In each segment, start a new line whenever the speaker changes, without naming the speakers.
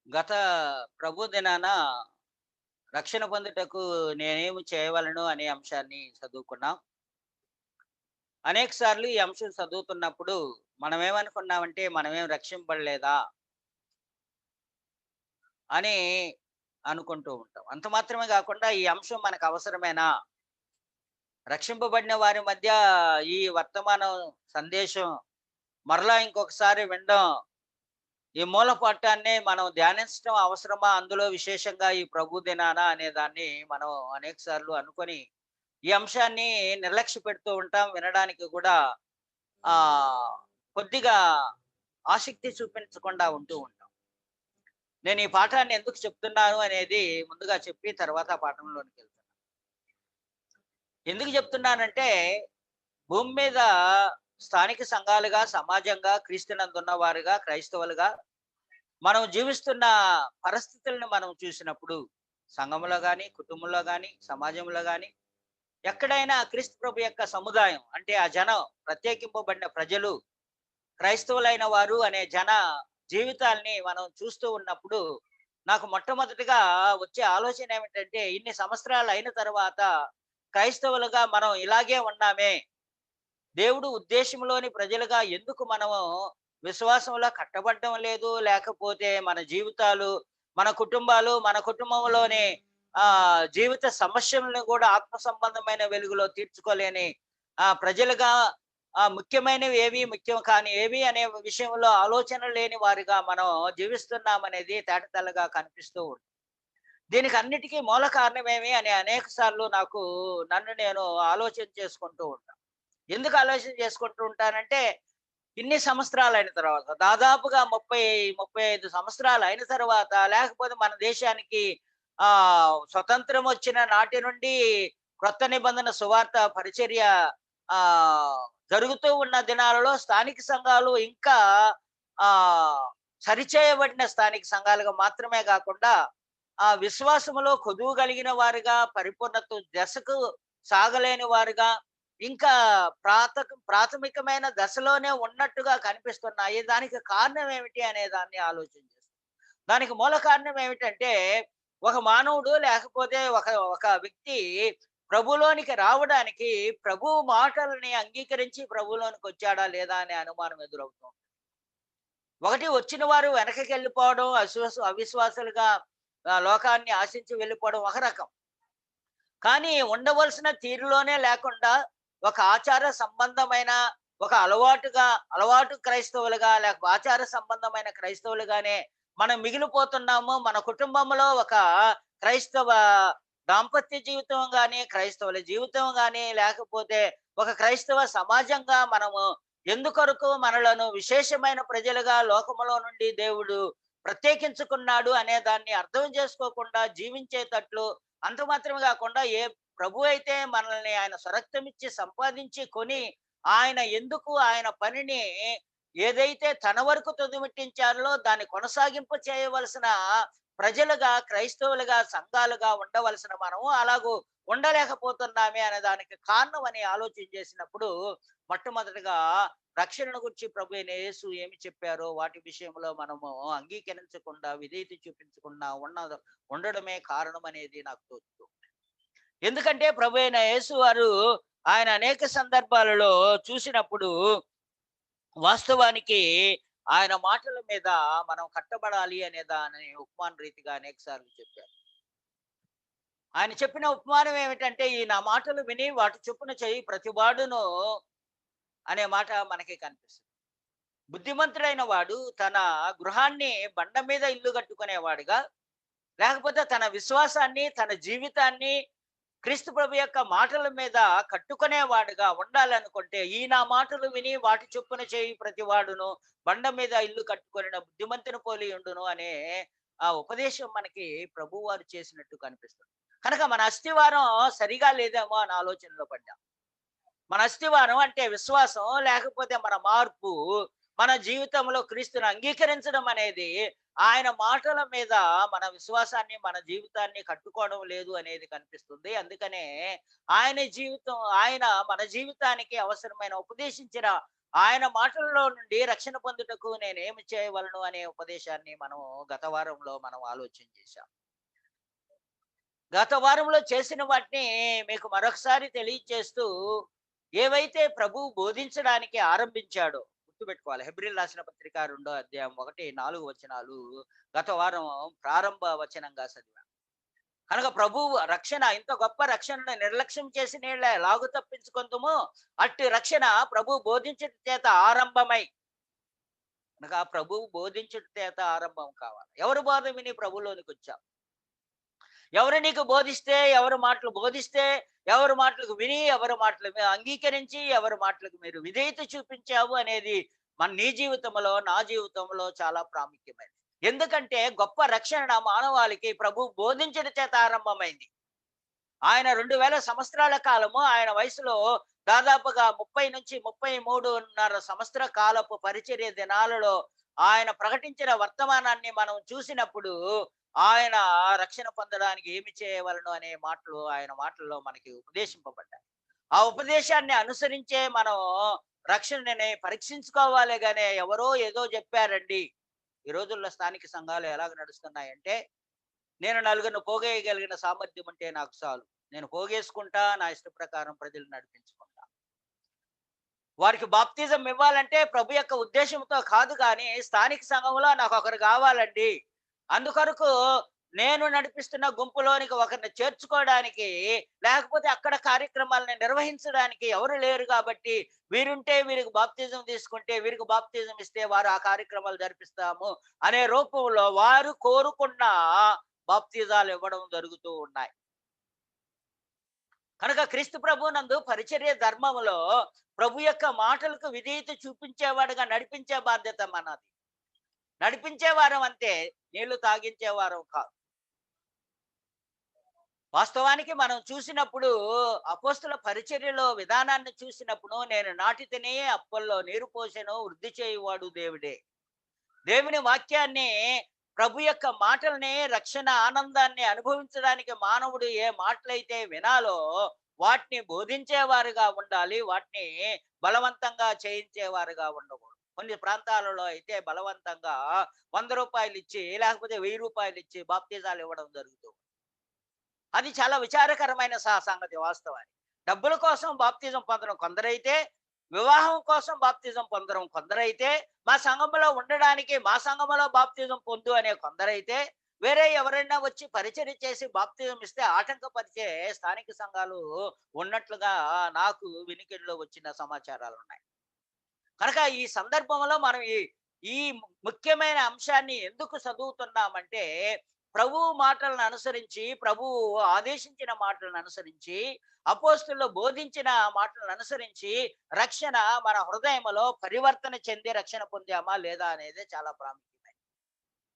గత ప్రభు దినాన రక్షణ పొందుటకు నేనేమి చేయవలను అనే అంశాన్ని చదువుకున్నాం. అనేక సార్లు ఈ అంశం చదువుతున్నప్పుడు మనమేమనుకున్నామంటే మనమేం రక్షింపబడలేదా అని అనుకుంటూ ఉంటాం. అంత మాత్రమే గాకుండా ఈ అంశం మనకు అవసరమేనా? రక్షింపబడిన వారి మధ్య ఈ వర్తమానం సందేశం మరలా ఇంకొకసారి వినడం, ఈ మూల పాఠాన్నే మనం ధ్యానించడం అవసరమా? అందులో విశేషంగా ఈ ప్రభు దినాన అనే దాన్ని మనం అనేక సార్లు అనుకొని ఈ అంశాన్ని నిర్లక్ష్య పెడుతూ ఉంటాం. వినడానికి కూడా ఆహ్, కొద్దిగా ఆసక్తి చూపించకుండా ఉంటూ ఉంటాం. నేను ఈ పాఠాన్ని ఎందుకు చెప్తున్నాను అనేది ముందుగా చెప్పి తర్వాత ఆ పాఠంలోనికెళ్తాను. ఎందుకు చెప్తున్నానంటే భూమి మీద స్థానిక సంఘాలుగా, సమాజంగా, క్రీస్తునందున్న వారుగా, క్రైస్తవులుగా మనం జీవిస్తున్న పరిస్థితులను మనం చూసినప్పుడు సంఘంలో గాని, కుటుంబంలో గాని, సమాజంలో గాని ఎక్కడైనా క్రీస్తు ప్రభు యొక్క సముదాయం అంటే ఆ జనం ప్రత్యేకింపబడిన ప్రజలు క్రైస్తవులైన వారు అనే జన జీవితాల్ని మనం చూస్తూ ఉన్నప్పుడు నాకు మొట్టమొదటిగా వచ్చే ఆలోచన ఏమిటంటే ఇన్ని సంవత్సరాలు అయిన తర్వాత క్రైస్తవులుగా మనం ఇలాగే ఉన్నామే, దేవుడు ఉద్దేశంలోని ప్రజలుగా ఎందుకు మనము విశ్వాసంలో కట్టబడడం లేదు, లేకపోతే మన జీవితాలు, మన కుటుంబాలు, మన కుటుంబంలోని జీవిత సమస్యలను కూడా ఆత్మ సంబంధమైన వెలుగులో తీర్చుకోలేని ప్రజలుగా ముఖ్యమైనవి ఏవి, ముఖ్యం కాని ఏవి అనే విషయంలో ఆలోచన లేని వారిగా మనం జీవిస్తున్నామనేది తేటతెల్లగా కనిపిస్తూ ఉంటుంది. దీనికి అన్నిటికీ మూల కారణమేమి అని అనేక సార్లు నన్ను నేను ఆలోచన చేసుకుంటూ ఉంటాను. ఎందుకు ఆలోచన చేసుకుంటూ ఉంటానంటే, ఇన్ని సంవత్సరాలయిన తర్వాత దాదాపుగా 35 సంవత్సరాలయిన తర్వాత లేకపోతే మన దేశానికి స్వతంత్రం వచ్చిన నాటి నుండి క్రొత్త నిబంధన సువార్త పరిచర్య ఆహ్, జరుగుతూ ఉన్న దినాలలో స్థానిక సంఘాలు ఇంకా ఆహ్, సరిచేయబడిన స్థానిక సంఘాలుగా మాత్రమే గాకుండా, ఆ విశ్వాసములో కొదువు కలిగిన వారుగా, పరిపూర్ణత దశకు సాగలేని వారుగా ఇంకా ప్రాథమికమైన దశలోనే ఉన్నట్టుగా కనిపిస్తున్నాయి. దానికి కారణం ఏమిటి అనే దాన్ని ఆలోచన చేస్తాం. దానికి మూల కారణం ఏమిటంటే, ఒక మానవుడు లేకపోతే ఒక ఒక వ్యక్తి ప్రభువులోనికి రావడానికి ప్రభువు మాటలని అంగీకరించి ప్రభువులోనికొచ్చాడా లేదా అనే అనుమానం ఎదురవుతుంది. ఒకటి వచ్చిన వారు వెనకకెళ్ళిపోవడం, అవిశ్వాసులుగా లోకాన్ని ఆశించి వెళ్ళిపోవడం ఒక రకం. కానీ ఉండవలసిన తీరులోనే లేకుండా ఒక ఆచార సంబంధమైన ఒక అలవాటు క్రైస్తవులుగా లేక ఆచార సంబంధమైన క్రైస్తవులుగానే మనం మిగిలిపోతున్నాము. మన కుటుంబంలో ఒక క్రైస్తవ దాంపత్య జీవితం గాని, క్రైస్తవుల జీవితం గాని, లేకపోతే ఒక క్రైస్తవ సమాజంగా మనము ఎందుకొరకు మనలను విశేషమైన ప్రజలుగా లోకములో నుండి దేవుడు ప్రత్యేకించుకున్నాడు అనే దాన్ని అర్థం చేసుకోకుండా జీవించేటట్లు, అంత మాత్రమే కాకుండా ప్రభు అయితే మనల్ని ఆయన స్వరక్తమిచ్చి సంపాదించి కొని, ఆయన ఎందుకు ఆయన పనిని ఏదైతే తన వరకు తుదిముట్టించారో దాన్ని కొనసాగింపు చేయవలసిన ప్రజలుగా, క్రైస్తవులుగా, సంఘాలుగా ఉండవలసిన మనము అలాగూ ఉండలేకపోతున్నామే అనే దానికి కారణం అని ఆలోచన చేసినప్పుడు, మొట్టమొదటిగా రక్షణను గురించి ప్రభు అయిన యేసు ఏమి చెప్పారో వాటి విషయంలో మనము అంగీకరించకుండా, విధేయత చూపించకుండా ఉండడమే కారణం అనేది నాకు తోచుతుంది. ఎందుకంటే ప్రభు అయిన యేసు వారు ఆయన అనేక సందర్భాలలో చూసినప్పుడు వాస్తవానికి ఆయన మాటల మీద మనం కట్టబడాలి అనే దాని ఉపమాన రీతిగా అనేక సార్లు చెప్పారు. ఆయన చెప్పిన ఉపమానం ఏమిటంటే, ఈ నా మాటలు విని వాటి చొప్పున చెయ్యి ప్రతివాడును అనే మాట మనకి కనిపిస్తుంది. బుద్ధిమంతుడైన వాడు తన గృహాన్ని బండ మీద ఇల్లు కట్టుకునేవాడుగా, లేకపోతే తన విశ్వాసాన్ని, తన జీవితాన్ని క్రీస్తు ప్రభు యొక్క మాటల మీద కట్టుకునేవాడుగా ఉండాలనుకుంటే, ఈ నా మాటలు విని వాటి చొప్పున చేయి ప్రతివాడును బండ మీద ఇల్లు కట్టుకొనిన బుద్ధిమంతుని పోలి ఉండును అనే ఆ ఉపదేశం మనకి ప్రభువారు చేసినట్టు కనిపిస్తుంది. కనుక మన అస్థివారం సరిగా లేదేమో అని ఆలోచనలో పడ్డాం. మన అస్థివారం అంటే విశ్వాసం, లేకపోతే మన మార్పు, మన జీవితంలో క్రీస్తుని అంగీకరించడం అనేది ఆయన మాటల మీద మన విశ్వాసాన్ని, మన జీవితాన్ని కట్టుకోవడం లేదు అనేది కనిపిస్తుంది. అందుకనే ఆయన మన జీవితానికి అవసరమైన ఉపదేశించిన ఆయన మాటల్లో నుండి రక్షణ పొందుటకు నేనేమి చేయవలను అనే ఉపదేశాన్ని మనం గత వారంలో మనం ఆలోచన చేశాం. గత వారంలో చేసిన వాటిని మీకు మరొకసారి తెలియచేస్తూ, ఏవైతే ప్రభువు బోధించడానికి ఆరంభించాడో గుర్తుపెట్టుకోవాలి. హెబ్రీయులకు రాసిన పత్రిక 2వ అధ్యాయం 1, 4 వచనాలు గత వారం ప్రారంభ వచనంగా చదివాం. కనుక ప్రభువు రక్షణ, ఇంత గొప్ప రక్షణను నిర్లక్ష్యం చేసిన యెడల ఎలాగు తప్పించుకొందుమో అట్టి రక్షణ ప్రభువు బోధించుట చేత ఆరంభమై, అనగా ప్రభువు బోధించుట చేత ఆరంభం కావాలి. ఎవరు బోధ విని ప్రభువులోనికి వచ్చావు? ఎవరు నీకు బోధిస్తే, ఎవరి మాటలు బోధిస్తే, ఎవరి మాటలకు విని, ఎవరి మాటలు అంగీకరించి, ఎవరి మాటలకు మీరు విధేయత చూపించావు అనేది నీ జీవితంలో, నా జీవితంలో చాలా ప్రాముఖ్యమైనది. ఎందుకంటే గొప్ప రక్షణ మానవాళికి ప్రభు బోధించడం చేత ఆరంభమైంది. ఆయన 2000 సంవత్సరాల కాలము ఆయన వయసులో దాదాపుగా 30 నుంచి 33.5 సంవత్సర కాలపు పరిచర్య దినాలలో ఆయన ప్రకటించిన వర్తమానాన్ని మనం చూసినప్పుడు, ఆయన రక్షణ పొందడానికి ఏమి చేయవలను అనే మాటలు ఆయన మాటల్లో మనకి ఉపదేశింపబడ్డాయి. ఆ ఉపదేశాన్ని అనుసరించే మనం రక్షణని పరీక్షించుకోవాలి గానే ఎవరో ఏదో చెప్పారండి. ఈ రోజుల్లో స్థానిక సంఘాలు ఎలాగ నడుస్తున్నాయంటే, నేను నలుగురిని పోగేయగలిగిన సామర్థ్యం ఉంటే నాకు చాలు. నేను పోగేసుకుంటా, నా ఇష్ట ప్రకారం ప్రజలు నడిపించుకుంటా. వారికి బాప్తిజం ఇవ్వాలంటే ప్రభు యొక్క ఉద్దేశంతో కాదు కానీ, స్థానిక సంఘంలో నాకు ఒకరు కావాలండి, అందుకొరకు నేను నడిపిస్తున్న గుంపులోనికి ఒకరిని చేర్చుకోవడానికి, లేకపోతే అక్కడ కార్యక్రమాలను నిర్వహించడానికి ఎవరు లేరు కాబట్టి, వీరుంటే వీరికి బాప్తిజం తీసుకుంటే, వీరికి బాప్తిజం ఇస్తే వారు ఆ కార్యక్రమాలు జరిపిస్తాము అనే రూపంలో వారు కోరుకున్న బాప్తిజాలు ఇవ్వడం జరుగుతూ ఉన్నాయి. కనుక క్రీస్తు ప్రభు నందు పరిచర్య ధర్మములో ప్రభు యొక్క మాటలకు విధేయత చూపించేవాడుగా నడిపించే బాధ్యత మనది. నడిపించేవారం అంతే, నీళ్లు తాగించేవారం కాదు. వాస్తవానికి మనం చూసినప్పుడు అపోస్తుల పరిచర్యలో విధానాన్ని చూసినప్పుడు, నేను నాటితేనే అప్పల్లో నీరు పోసెను, వృద్ధి చేయువాడు దేవుడే. దేవుని వాక్యాన్ని, ప్రభు యొక్క మాటల్ని, రక్షణ ఆనందాన్ని అనుభవించడానికి మానవుడు ఏ మాటలైతే వినాలో వాటిని బోధించేవారుగా ఉండాలి. వాటిని బలవంతంగా చేయించేవారుగా ఉండకూడదు. కొన్ని ప్రాంతాలలో అయితే బలవంతంగా 100 రూపాయలు ఇచ్చి, లేకపోతే 1000 రూపాయలు ఇచ్చి బాప్తిజాలు ఇవ్వడం జరుగుతుంది. అది చాలా విచారకరమైన సంగతి వాస్తవానికి. డబ్బుల కోసం బాప్తిజం పొందడం కొందరైతే, వివాహం కోసం బాప్తిజం పొందడం కొందరైతే, మా సంఘములో ఉండడానికి మా సంఘములో బాప్తిజం పొందు అనే కొందరైతే, వేరే ఎవరైనా వచ్చి పరిచర్య చేసి బాప్తిజం ఇస్తే ఆటంకపరిచే స్థానిక సంఘాలు ఉన్నట్లుగా నాకు వినికిడిలో వచ్చిన సమాచారాలు ఉన్నాయి. కనుక ఈ సందర్భంలో మనం ఈ ముఖ్యమైన అంశాన్ని ఎందుకు చదువుతున్నామంటే, ప్రభువు మాటలను అనుసరించి, ప్రభువు ఆదేశించిన మాటలను అనుసరించి, అపోస్తులు బోధించిన మాటలను అనుసరించి రక్షణ మన హృదయంలో పరివర్తన చెంది రక్షణ పొందామా లేదా అనేది చాలా ప్రాముఖ్యమైనది.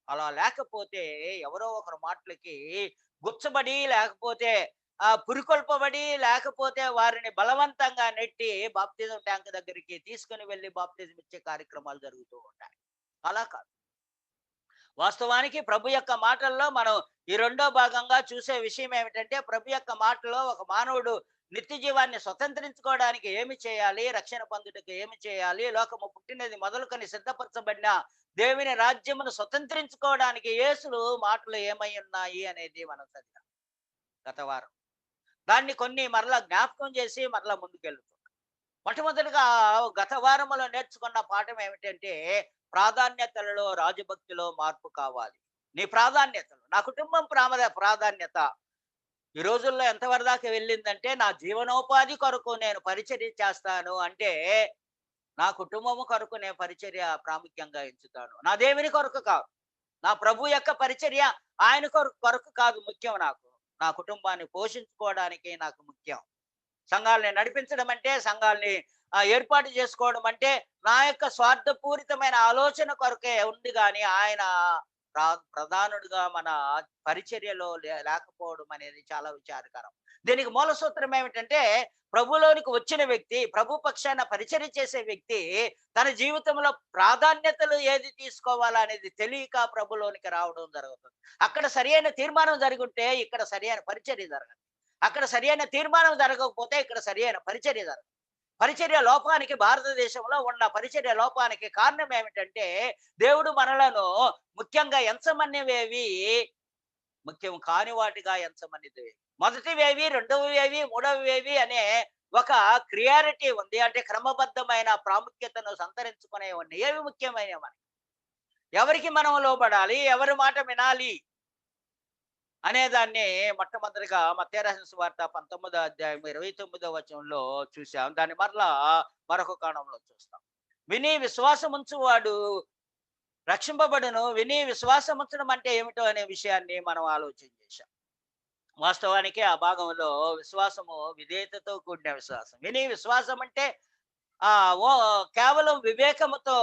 అలా లేకపోతే ఎవరో ఒకరి మాటలకి గుచ్చబడి, లేకపోతే పురికొల్పబడి, లేకపోతే వారిని బలవంతంగా నెట్టి బాప్తిజం ట్యాంక్ దగ్గరికి తీసుకుని వెళ్ళి బాప్తిజం ఇచ్చే కార్యక్రమాలు జరుగుతూ ఉంటాయి. అలా కాదు. వాస్తవానికి ప్రభు యొక్క మాటల్లో మనం ఈ రెండో భాగంగా చూసే విషయం ఏమిటంటే, ప్రభు యొక్క మాటలో ఒక మానవుడు నిత్య జీవాన్ని స్వతంత్రించుకోవడానికి ఏమి చేయాలి, రక్షణ పొందుటకు ఏమి చేయాలి, లోకము పుట్టినది మొదలుకొని సిద్ధపరచబడిన దేవుని రాజ్యమును స్వతంత్రించుకోవడానికి యేసులు మాటలు ఏమై ఉన్నాయి అనేది మనం చదివాం గత వారం. దాన్ని కొన్ని మరలా జ్ఞాపకం చేసి మరలా ముందుకెళ్తున్నాం. మొట్టమొదటిగా గత వారములో నేర్చుకున్న పాఠం ఏమిటంటే, ప్రాధాన్యతలలో రాజభక్తిలో మార్పు కావాలి. నీ ప్రాధాన్యతలు, నా కుటుంబం ప్రాధాన్యత ఈ రోజుల్లో ఎంతవరకు దాకా వెళ్ళిందంటే, నా జీవనోపాధి కొరకు నేను పరిచర్య చేస్తాను అంటే, నా కుటుంబము కొరకు నేను పరిచర్య ప్రాముఖ్యంగా ఎంచుతాను. నా దేవుని కొరకు కాదు, నా ప్రభు యొక్క పరిచర్య ఆయన కొరకు కాదు ముఖ్యం. నాకు నా కుటుంబాన్ని పోషించుకోవడానికి నాకు ముఖ్యం. సంఘాలని నడిపించడం అంటే, సంఘాలని ఏర్పాటు చేసుకోవడం అంటే నా యొక్క స్వార్థపూరితమైన ఆలోచన కొరకే ఉంది కానీ, ఆయన ప్రధానుడిగా మన పరిచర్యలో లేకపోవడం అనేది చాలా విచారకరం. దీనికి మూల సూత్రం ఏమిటంటే, ప్రభులోనికి వచ్చిన వ్యక్తి, ప్రభు పక్షాన పరిచర్య చేసే వ్యక్తి తన జీవితంలో ప్రాధాన్యతలు ఏది తీసుకోవాలా అనేది తెలియక ప్రభులోనికి రావడం జరుగుతుంది. అక్కడ సరియైన తీర్మానం జరిగి ఉంటే ఇక్కడ సరియైన పరిచర్య జరగదు. అక్కడ సరియైన తీర్మానం జరగకపోతే ఇక్కడ సరియైన పరిచర్య జరగదు. పరిచర్య లోపానికి, భారతదేశంలో ఉన్న పరిచర్య లోపానికి కారణం ఏమిటంటే, దేవుడు మనలను ముఖ్యంగా ఎంచమన్నవేవి ముఖ్యం కాని వాటిగా ఎంచమన్నది. మొదటివేవి, రెండవవేవి, మూడవవేవి అనే ఒక క్లియారిటీ ఉంది. అంటే క్రమబద్ధమైన ప్రాముఖ్యతను సంతరించుకునేవన్నీ ఏవి ముఖ్యమైనవి మనకి? ఎవరికి మనం లోబడాలి? ఎవరి మాట వినాలి? అనేదాన్ని మొట్టమొదటిగా మత్తయి రాసిన సువార్త 19వ అధ్యాయం 29వ వచనంలో చూసాం. దాన్ని మరలా మరొక కోణంలో చూస్తాం. విని విశ్వాసముంచువాడు రక్షింపబడును. విని విశ్వాసముంచడం అంటే ఏమిటో అనే విషయాన్ని మనం ఆలోచన చేశాం. వాస్తవానికి ఆ భాగంలో విశ్వాసము విధేయతతో కూడిన విశ్వాసం. విని విశ్వాసం అంటే ఓ కేవలం వివేకముతో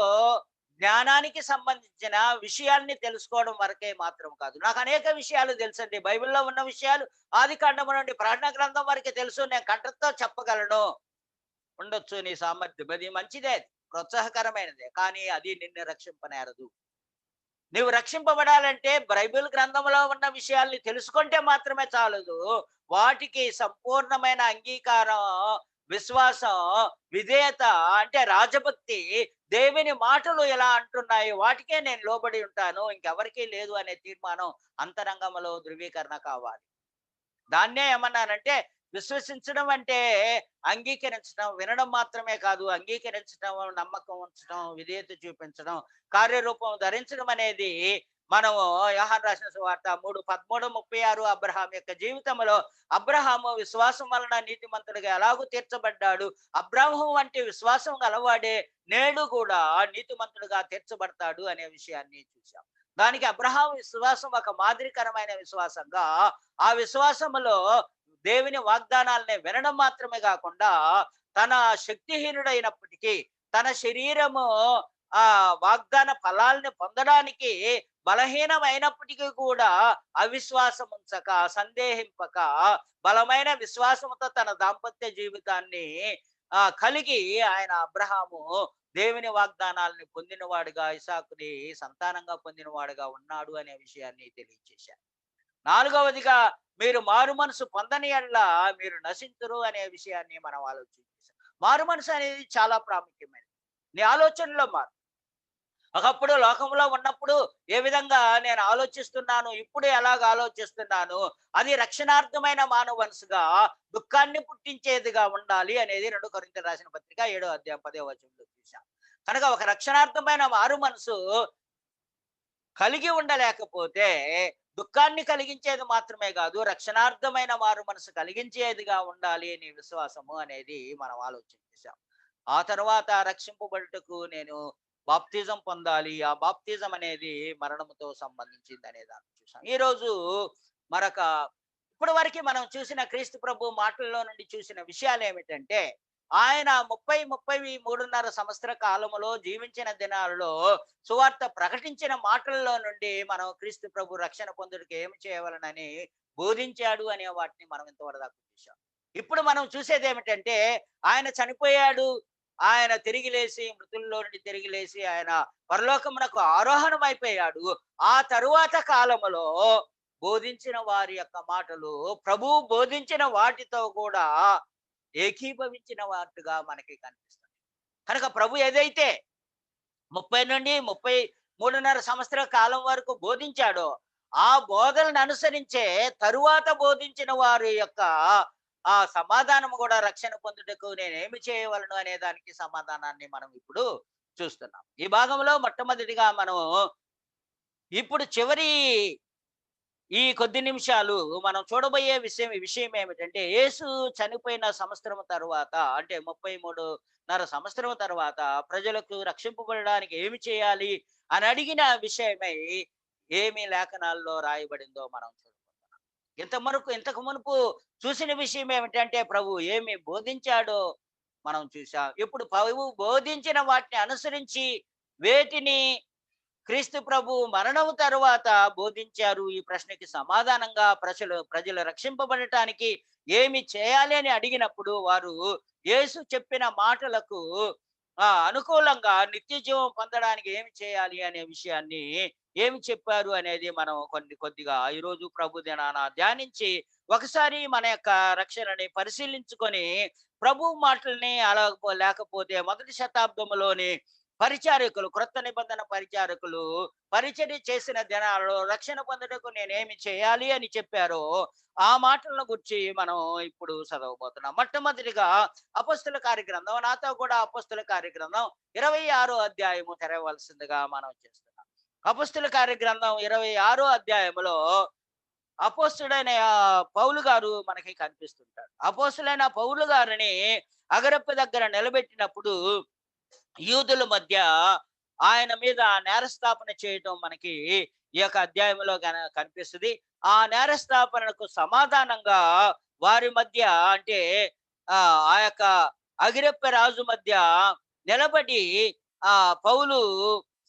జ్ఞానానికి సంబంధించిన విషయాల్ని తెలుసుకోవడం వరకే మాత్రం కాదు. నాకు అనేక విషయాలు తెలుసండి. బైబిల్‌లో ఉన్న విషయాలు ఆదికాండము నుండి ప్రకటన గ్రంథం వరకు తెలుసు. నేను కంఠంతో చెప్పగలను. ఉండొచ్చు నీ సామర్థ్యం. అది మంచిదే. ప్రోత్సాహకరమైనదే. కానీ అది నిన్ను రక్షింపనేరదు. నీవు రక్షింపబడాలంటే బైబిల్ గ్రంథంలో ఉన్న విషయాల్ని తెలుసుకుంటే మాత్రమే చాలదు. వాటికి సంపూర్ణమైన అంగీకారం, విశ్వాసం, విధేయత అంటే రాజభక్తి, దేవుని మాటలు ఎలా అంటున్నాయి వాటికే నేను లోబడి ఉంటాను, ఇంకెవరికీ లేదు అనే తీర్మానం అంతరంగంలో ధృవీకరణ కావాలి. దాన్నే ఏమన్నానంటే విశ్వసించడం అంటే అంగీకరించడం, వినడం మాత్రమే కాదు, అంగీకరించడం, నమ్మకం ఉంచడం, విధేయత చూపించడం, కార్యరూపం ధరించడం అనేది మనము యోహాను రాసిన సువార్త 3:13-36 అబ్రహాం యొక్క జీవితంలో అబ్రహాము విశ్వాసం వలన నీతిమంతుడిగా ఎలాగూ తీర్చబడ్డాడు, అబ్రాహము వంటి విశ్వాసం గలవాడే నేడు కూడా నీతిమంతుడిగా తీర్చబడతాడు అనే విషయాన్ని చూశాం. దానికి అబ్రహాము విశ్వాసం ఒక మాదిరికరమైన విశ్వాసంగా, ఆ విశ్వాసములో దేవుని వాగ్దానాలని వినడం మాత్రమే కాకుండా తన శక్తిహీనుడైనప్పటికీ తన శరీరము ఆ వాగ్దాన ఫలాల్ని పొందడానికి బలహీనమైనప్పటికీ కూడా అవిశ్వాసం ఉంచక, సందేహింపక, బలమైన విశ్వాసముతో తన దాంపత్య జీవితాన్ని కలిగి ఆయన అబ్రహాము దేవుని వాగ్దానాలని పొందినవాడుగా, ఇసాకుని సంతానంగా పొందినవాడుగా ఉన్నాడు అనే విషయాన్ని తెలియజేశారు. నాలుగవదిగా మీరు మారు మనసు పొందని యెడల మీరు నశింతురు అనే విషయాన్ని మనం ఆలోచించాం. మారు మనసు అనేది చాలా ప్రాముఖ్యమైనది. నీ ఆలోచనలో మారు. ఒకప్పుడు లోకంలో ఉన్నప్పుడు ఏ విధంగా నేను ఆలోచిస్తున్నాను, ఇప్పుడు ఎలాగ ఆలోచిస్తున్నాను, అది రక్షణార్థమైన మానవ మనసుగా దుఃఖాన్ని పుట్టించేదిగా ఉండాలి అనేది 2 కొరింథీయులకు రాసిన పత్రిక 7వ అధ్యాయం 10వ వచనంలో చూశాం. కనుక ఒక రక్షణార్థమైన మారు మనసు కలిగి ఉండలేకపోతే దుఃఖాన్ని కలిగించేది మాత్రమే కాదు, రక్షణార్థమైన మారు మనసు కలిగించేదిగా ఉండాలి అని విశ్వాసము అనేది మనం ఆలోచన చేశాం. ఆ తర్వాత రక్షింపబడుటకు నేను బాప్తిజం పొందాలి. ఆ బాప్తిజం అనేది మరణముతో సంబంధించింది అనే దాన్ని చూసాం. ఈరోజు మరొక ఇప్పటి వరకు మనం చూసిన క్రీస్తు ప్రభు మాటల్లో నుండి చూసిన విషయాలు ఏమిటంటే, ఆయన 33.5 సంవత్సర కాలములో జీవించిన దినాలలో సువార్త ప్రకటించిన మాటల్లో నుండి మనం క్రీస్తు ప్రభు రక్షణ పొందుటకు ఏమి చేయవలనని బోధించాడు అనే వాటిని మనం ఇంతవరకు చూసాం. ఇప్పుడు మనం చూసేది ఏమిటంటే, ఆయన చనిపోయాడు, ఆయన తిరిగి లేసి మృతుల్లో నుండి తిరిగి లేసి ఆయన పరలోకమునకు ఆరోహణం అయిపోయాడు. ఆ తరువాత కాలములో బోధించిన వారి యొక్క మాటలు ప్రభువు బోధించిన వాటితో కూడా ఏకీభవించిన వాటిగా మనకి కనిపిస్తుంది. కనుక ప్రభు ఏదైతే 30 నుండి 33.5 సంవత్సరాల కాలం వరకు బోధించాడో ఆ బోధనను అనుసరించే తరువాత బోధించిన వారి యొక్క ఆ సమాధానం కూడా రక్షణ పొందుటకు నేనేమి చేయవలను అనే దానికి సమాధానాన్ని మనం ఇప్పుడు చూస్తున్నాం. ఈ భాగంలో మొట్టమొదటిగా మనం ఇప్పుడు చివరి ఈ కొద్ది నిమిషాలు మనం చూడబోయే విషయం ఏమిటంటే, యేసు చనిపోయిన సంవత్సరం తర్వాత అంటే 33.5 సంవత్సరం తర్వాత ప్రజలకు రక్షింపబడడానికి ఏమి చేయాలి అని అడిగిన విషయమై ఏమి లేఖనాల్లో రాయబడిందో మనం చూడబోతున్నాం. ఇంతకు మునుపు చూసిన విషయం ఏమిటంటే, ప్రభు ఏమి బోధించాడో మనం చూసాం. ఇప్పుడు ప్రభు బోధించిన వాటిని అనుసరించి వేటిని క్రీస్తు ప్రభు మరణం తరువాత బోధించారు. ఈ ప్రశ్నకి సమాధానంగా ప్రజలు రక్షింపబడటానికి ఏమి చేయాలి అని అడిగినప్పుడు వారు యేసు చెప్పిన మాటలకు అనుకూలంగా నిత్య జీవం పొందడానికి ఏమి చేయాలి అనే విషయాన్ని ఏమి చెప్పారు అనేది మనం కొద్దిగా ఈరోజు ప్రభు దినాన ధ్యానించి ఒకసారి మన యొక్క రక్షణని పరిశీలించుకొని ప్రభు మాటల్ని అలా లేకపోతే మొదటి శతాబ్దంలోని పరిచారకులు, క్రొత్త నిబంధన పరిచారకులు పరిచర్య చేసిన దినాలలో రక్షణ పొందుటకు నేనేమి చేయాలి అని చెప్పారో ఆ మాటలను గురించి మనం ఇప్పుడు చదవబోతున్నాం. మొట్టమొదటిగా అపొస్తలుల కార్యగ్రంథం, నాతో కూడా అపొస్తలుల కార్యగ్రంథం 26వ అధ్యాయము తెరవలసిందిగా మనం చేస్తున్నాం. అపొస్తలుల కార్యగ్రంథం 26వ అధ్యాయములో అపోస్తుడైన పౌలు గారు మనకి కనిపిస్తుంటాడు. అపోస్తులైన పౌలు గారిని అగరప్ప దగ్గర నిలబెట్టినప్పుడు యూదుల మధ్య ఆయన మీద నేరస్థాపన చేయటం మనకి ఈ యొక్క అధ్యాయంలో కనిపిస్తుంది. ఆ నేరస్థాపనకు సమాధానంగా వారి మధ్య అంటే ఆ యొక్క అగిరప్ప రాజు మధ్య నిలబడి పౌలు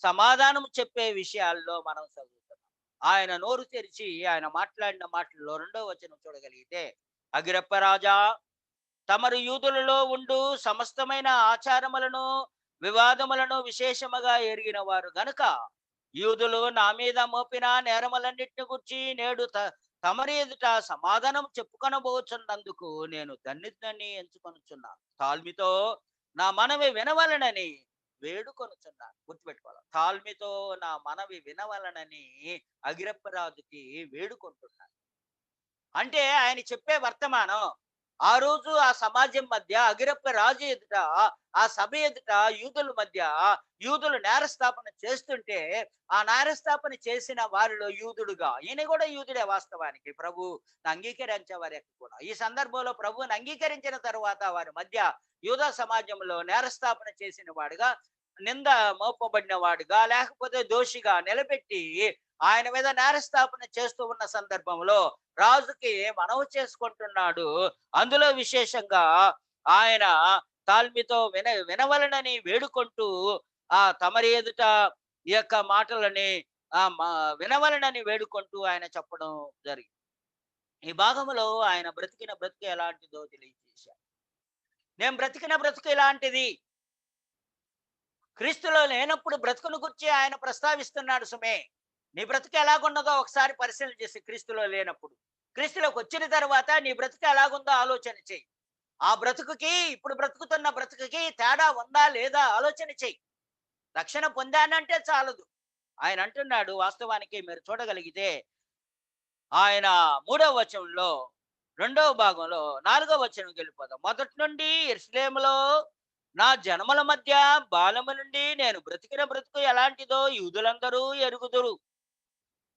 సమాధానం చెప్పే విషయాల్లో మనం చదువుతున్నాం. ఆయన నోరు తెరిచి ఆయన మాట్లాడిన మాటల్లో 2వ వచనం చూడగలిగితే, అగిరప్ప రాజా, తమరు యూదులలో ఉండు సమస్తమైన ఆచారములను వివాదములను విశేషముగా ఎరిగిన వారు గనుక యూదులు నా మీద మోపిన నేరములన్నిటిని గురించి నేడు తమరి ఎదుట సమాధానం చెప్పుకొనబోచున్నందుకు నేను ధన్యుడిని ఎంచుకొనుచున్నాను. తాల్మితో నా మనవి వినవలనని వేడుకొనుచున్నాను. గుర్తుపెట్టుకోవాలి, తాల్మితో నా మనవి వినవలనని అగిరప్పరాజుకి వేడుకుంటున్నాను. అంటే ఆయన చెప్పే వర్తమానం ఆ రోజు ఆ సమాజం మధ్య అగిరప్ప రాజు ఎదుట, ఆ సభ ఎదుట యూదుల మధ్య యూదులు నేరస్థాపన చేస్తుంటే ఆ నేరస్థాపన చేసిన వారిలో యూదుడుగా ఈయన కూడా యూదుడే వాస్తవానికి ప్రభు అంగీకరించే వారి కూడా. ఈ సందర్భంలో ప్రభువుని అంగీకరించిన తర్వాత వారి మధ్య యూదా సమాజంలో నేరస్థాపన చేసిన వాడుగా, నింద మోపబడిన వాడుగా, లేకపోతే దోషిగా నిలబెట్టి ఆయన మీద నేరస్థాపన చేస్తూ ఉన్న సందర్భంలో రాజుకి మనవి చేసుకుంటున్నాడు. అందులో విశేషంగా ఆయన తాల్మితో వినవలనని వేడుకుంటూ తమరి ఎదుట ఈ యొక్క మాటలని వినవలనని వేడుకుంటూ ఆయన చెప్పడం జరిగింది. ఈ భాగంలో ఆయన బ్రతికిన బ్రతుకు ఎలాంటిదో తెలియజేశాడు. నేను బ్రతికిన బ్రతుకు ఎలాంటిది, క్రీస్తులో లేనప్పుడు బ్రతుకును గురించి ఆయన ప్రస్తావిస్తున్నాడు. సుమే, నీ బ్రతుకు ఎలాగున్నదో ఒకసారి పరిశీలన చేసి, క్రీస్తులో లేనప్పుడు క్రీస్తులోకి వచ్చిన తర్వాత నీ బ్రతుకు ఎలాగుందో ఆలోచన చెయ్యి. ఆ బ్రతుకుకి ఇప్పుడు బ్రతుకుతున్న బ్రతుకుకి తేడా ఉందా లేదా ఆలోచన చెయ్యి. రక్షణ పొందానంటే చాలదు. ఆయన అంటున్నాడు, వాస్తవానికి మీరు చూడగలిగితే ఆయన 3వ వచనంలో 2వ భాగంలో 4వ వచనం వెళ్ళిపోదాం. మొదటి నుండి యెరూషలేములో నా జన్మల మధ్య బాల్యము నుండి నేను బ్రతికిన బ్రతుకు ఎలాంటిదో యూదులందరూ ఎరుగుదురు.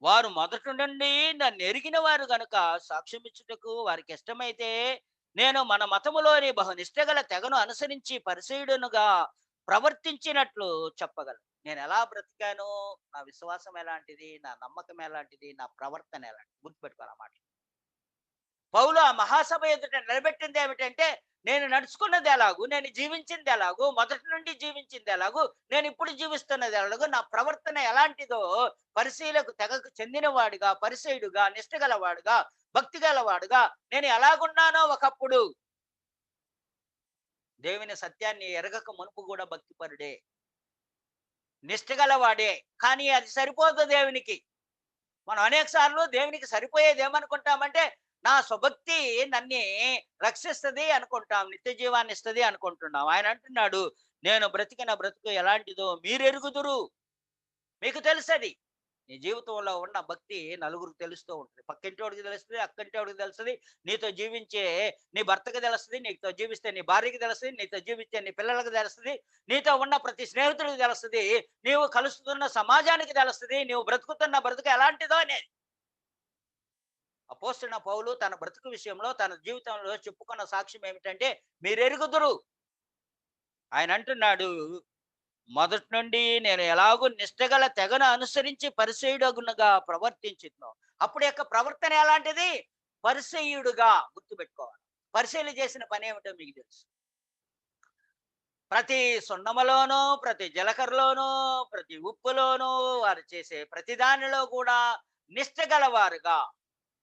వారు మొదటి నుండి నన్ను ఎరిగిన వారు గనుక సాక్ష్యమిచ్చుటకు వారికి ఇష్టమైతే నేను మన మతములోని బహునిష్టగల తెగను అనుసరించి పరిసయుడునుగా ప్రవర్తించినట్లు చెప్పగలను. నేను ఎలా బ్రతికాను, నా విశ్వాసం ఎలాంటిది, నా నమ్మకం ఎలాంటిది, నా ప్రవర్తన ఎలాంటిది, గుర్తుపెట్టుకోవాలన్నమాట. పౌలు ఆ మహాసభ ఎదుట నిలబెట్టింది ఏమిటంటే, నేను నడుచుకున్నది ఎలాగూ, నేను జీవించింది ఎలాగూ, మొదటి నుండి జీవించింది ఎలాగూ, నేను ఇప్పుడు జీవిస్తున్నది ఎలాగూ, నా ప్రవర్తన ఎలాంటిదో పరిశీలకు తెగకు చెందినవాడుగా, పరిసయుడుగా, నిష్ఠ గలవాడుగా, భక్తి గలవాడుగా నేను ఎలాగున్నానో ఒకప్పుడు. దేవుని సత్యాన్ని ఎరగక మునుపు కూడా భక్తిపరుడే, నిష్ఠ గలవాడే. కానీ అది సరిపోదు దేవునికి. మనం అనేక సార్లు దేవునికి సరిపోయేది ఏమనుకుంటామంటే, నా స్వభక్తి నన్ను రక్షిస్తుంది అనుకుంటాం, నిత్య జీవాన్ని ఇస్తుంది అనుకుంటున్నాం. ఆయన అంటున్నాడు, నేను బ్రతికిన బ్రతుకు ఎలాంటిదో మీరెరుగుదురు. మీకు తెలుసది. నీ జీవితంలో ఉన్న భక్తి నలుగురికి తెలుస్తూ ఉంటుంది. పక్కింటోడికి తెలుస్తుంది, అక్కింటోడికి తెలుస్తుంది, నీతో జీవించే నీ భర్తకి తెలుస్తుంది, నీతో జీవిస్తే నీ భార్యకి తెలుస్తుంది, నీతో జీవిస్తే నీ పిల్లలకు తెలుస్తుంది, నీతో ఉన్న ప్రతి స్నేహితుడికి తెలుస్తుంది, నీవు కలుస్తున్న సమాజానికి తెలుస్తుంది, నీవు బ్రతుకుతున్న బ్రతుకు ఎలాంటిదో అనేది. అపోస్తలుడైన పౌలు తన బ్రతుకు విషయంలో, తన జీవితంలో చెప్పుకున్న సాక్ష్యం ఏమిటంటే, మీరెరుగుదురు. ఆయన అంటున్నాడు, మొదటి నుండి నేను ఎలాగూ నిష్ఠగల తెగను అనుసరించి పరిసయుడుగా ప్రవర్తించును. అప్పుడు యొక్క ప్రవర్తన ఎలాంటిది? పరిసయుడుగా. గుర్తుపెట్టుకోవాలి. పరిశీలన చేసిన పని ఏమిటో మీకు తెలుసు. ప్రతి సున్నములోనూ, ప్రతి జీలకర్రలోనూ, ప్రతి ఉప్పులోనూ వారు చేసే ప్రతి దానిలో కూడా నిష్ఠ గలవారుగా,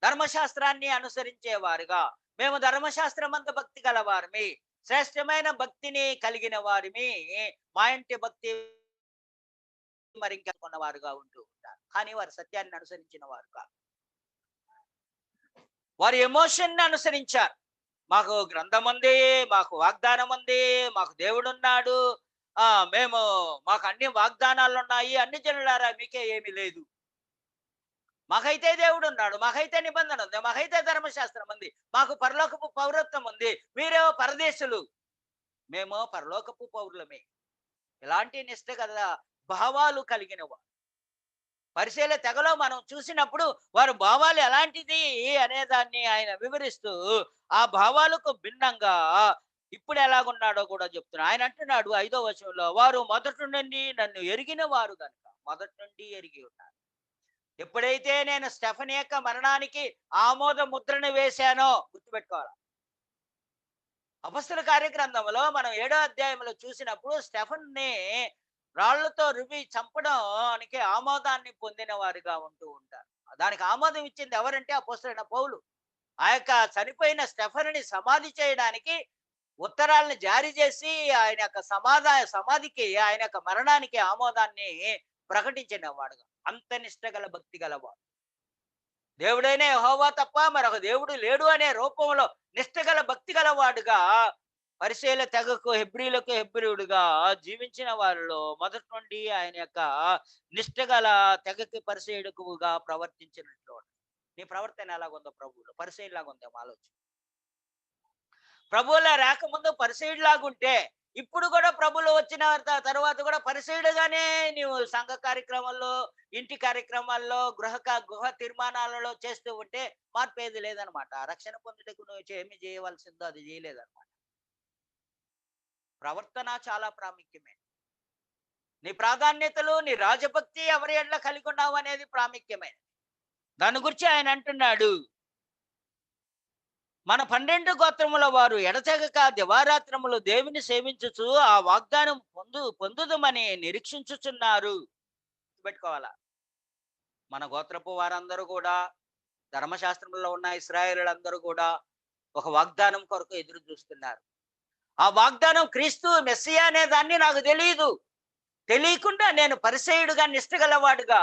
ధర్మశాస్త్రాన్ని అనుసరించేవారుగా, మేము ధర్మశాస్త్రమందు భక్తి గలవారిమి, శ్రేష్టమైన భక్తిని కలిగిన వారిని, మా ఇంటి భక్తి మరి ఇంకొన్న వారుగా ఉంటూ ఉంటారు. కానీ వారు సత్యాన్ని అనుసరించిన వారు కాదు. వారు ఎమోషన్ అనుసరించారు. మాకు గ్రంథం ఉంది, మాకు వాగ్దానం ఉంది, మాకు దేవుడున్నాడు. ఆ మేము మాకు అన్ని వాగ్దానాలు ఉన్నాయి. అన్ని జనులారా మీకే ఏమీ లేదు. మాకైతే దేవుడున్నాడు, మాకైతే నిబంధన ఉంది, మాకైతే ధర్మశాస్త్రం ఉంది, మాకు పరలోకపు పౌరత్వం ఉంది. మీరేమో పరదేశులు, మేము పరలోకపు పౌరులమే. ఇలాంటి నిష్ట గల భావాలు కలిగిన వారు పరిశీల తెగలో మనం చూసినప్పుడు వారి భావాలు ఎలాంటిది అనే దాన్ని ఆయన వివరిస్తూ ఆ భావాలకు భిన్నంగా ఇప్పుడు ఎలాగున్నాడో కూడా చెప్తున్నాడు. ఆయన అంటున్నాడు 5వ వచనంలో, వారు మొదటి నుండి నన్ను ఎరిగిన వారు కనుక, మొదటి నుండి ఎరిగి ఉన్నారు. ఎప్పుడైతే నేను స్టెఫన్ యొక్క మరణానికి ఆమోద ముద్రను వేశానో, గుర్తుపెట్టుకోవాలి. అపొస్తలుల కార్యగ్రంథంలో మనం 7వ అధ్యాయంలో చూసినప్పుడు స్టెఫన్ని రాళ్లతో రువి చంపడానికి ఆమోదాన్ని పొందిన వారిగా ఉంటూ ఉంటారు. దానికి ఆమోదం ఇచ్చింది ఎవరంటే అపొస్తలుడైన పౌలు. ఆ యొక్క చనిపోయిన స్టెఫనుని సమాధి చేయడానికి ఉత్తరాలను జారీ చేసి ఆయన యొక్క సమాధికి, ఆయన యొక్క మరణానికి ఆమోదాన్ని ప్రకటించిన వాడుగా, అంత నిష్ట గల భక్తి గలవాడు. దేవుడైన యెహోవా తప్ప మరొక దేవుడు లేడు అనే రూపంలో నిష్ఠగల భక్తి గలవాడుగా పరిశీల తెగకు హెబ్రీలకు హెబ్రీయుడుగా జీవించిన వారిలో మొదటి నుండి ఆయన యొక్క నిష్ఠగల తెగకి పరిశీలకుగా ప్రవర్తించినట్లు. నీ ప్రవర్తన ఎలాగుందో ప్రభువులో, పరిశీలిలాగా ఉందేమో ఆలోచన. ప్రభువులా రాకముందు పరిశీలిలాగుంటే ఇప్పుడు కూడా ప్రభులో వచ్చిన తర్వాత కూడా పరిశీలిగానే నీవు సంఘ కార్యక్రమాల్లో, ఇంటి కార్యక్రమాల్లో, గృహ తీర్మానాలలో చేస్తూ ఉంటే మార్పు ఏది లేదనమాట. రక్షణ పొందుటకు నువ్వు ఏమి చేయవలసిందో అది చేయలేదన్నమాట. ప్రవర్తన చాలా ప్రాముఖ్యమే. నీ ప్రాధాన్యతలు, నీ రాజభక్తి ఎవరి ఎడ్ల కలిగి ఉన్నావు అనేది ప్రాముఖ్యమైనది. దాని గురించి ఆయన అంటున్నాడు, మన 12 గోత్రముల వారు ఎడతెగక దివారాత్రములు దేవుని సేవించుచు ఆ వాగ్దానం పొందుదమని నిరీక్షించుచున్నారు. పెట్టుకోవాలా. మన గోత్రపు వారందరూ కూడా, ధర్మశాస్త్రంలో ఉన్న ఇశ్రాయేలులందరూ కూడా ఒక వాగ్దానం కొరకు ఎదురు చూస్తున్నారు. ఆ వాగ్దానం క్రీస్తు మెస్సియా అనే దాన్ని నాకు తెలియదు. తెలియకుండా నేను పరిసయుడుగా, నిష్ఠగలవాడుగా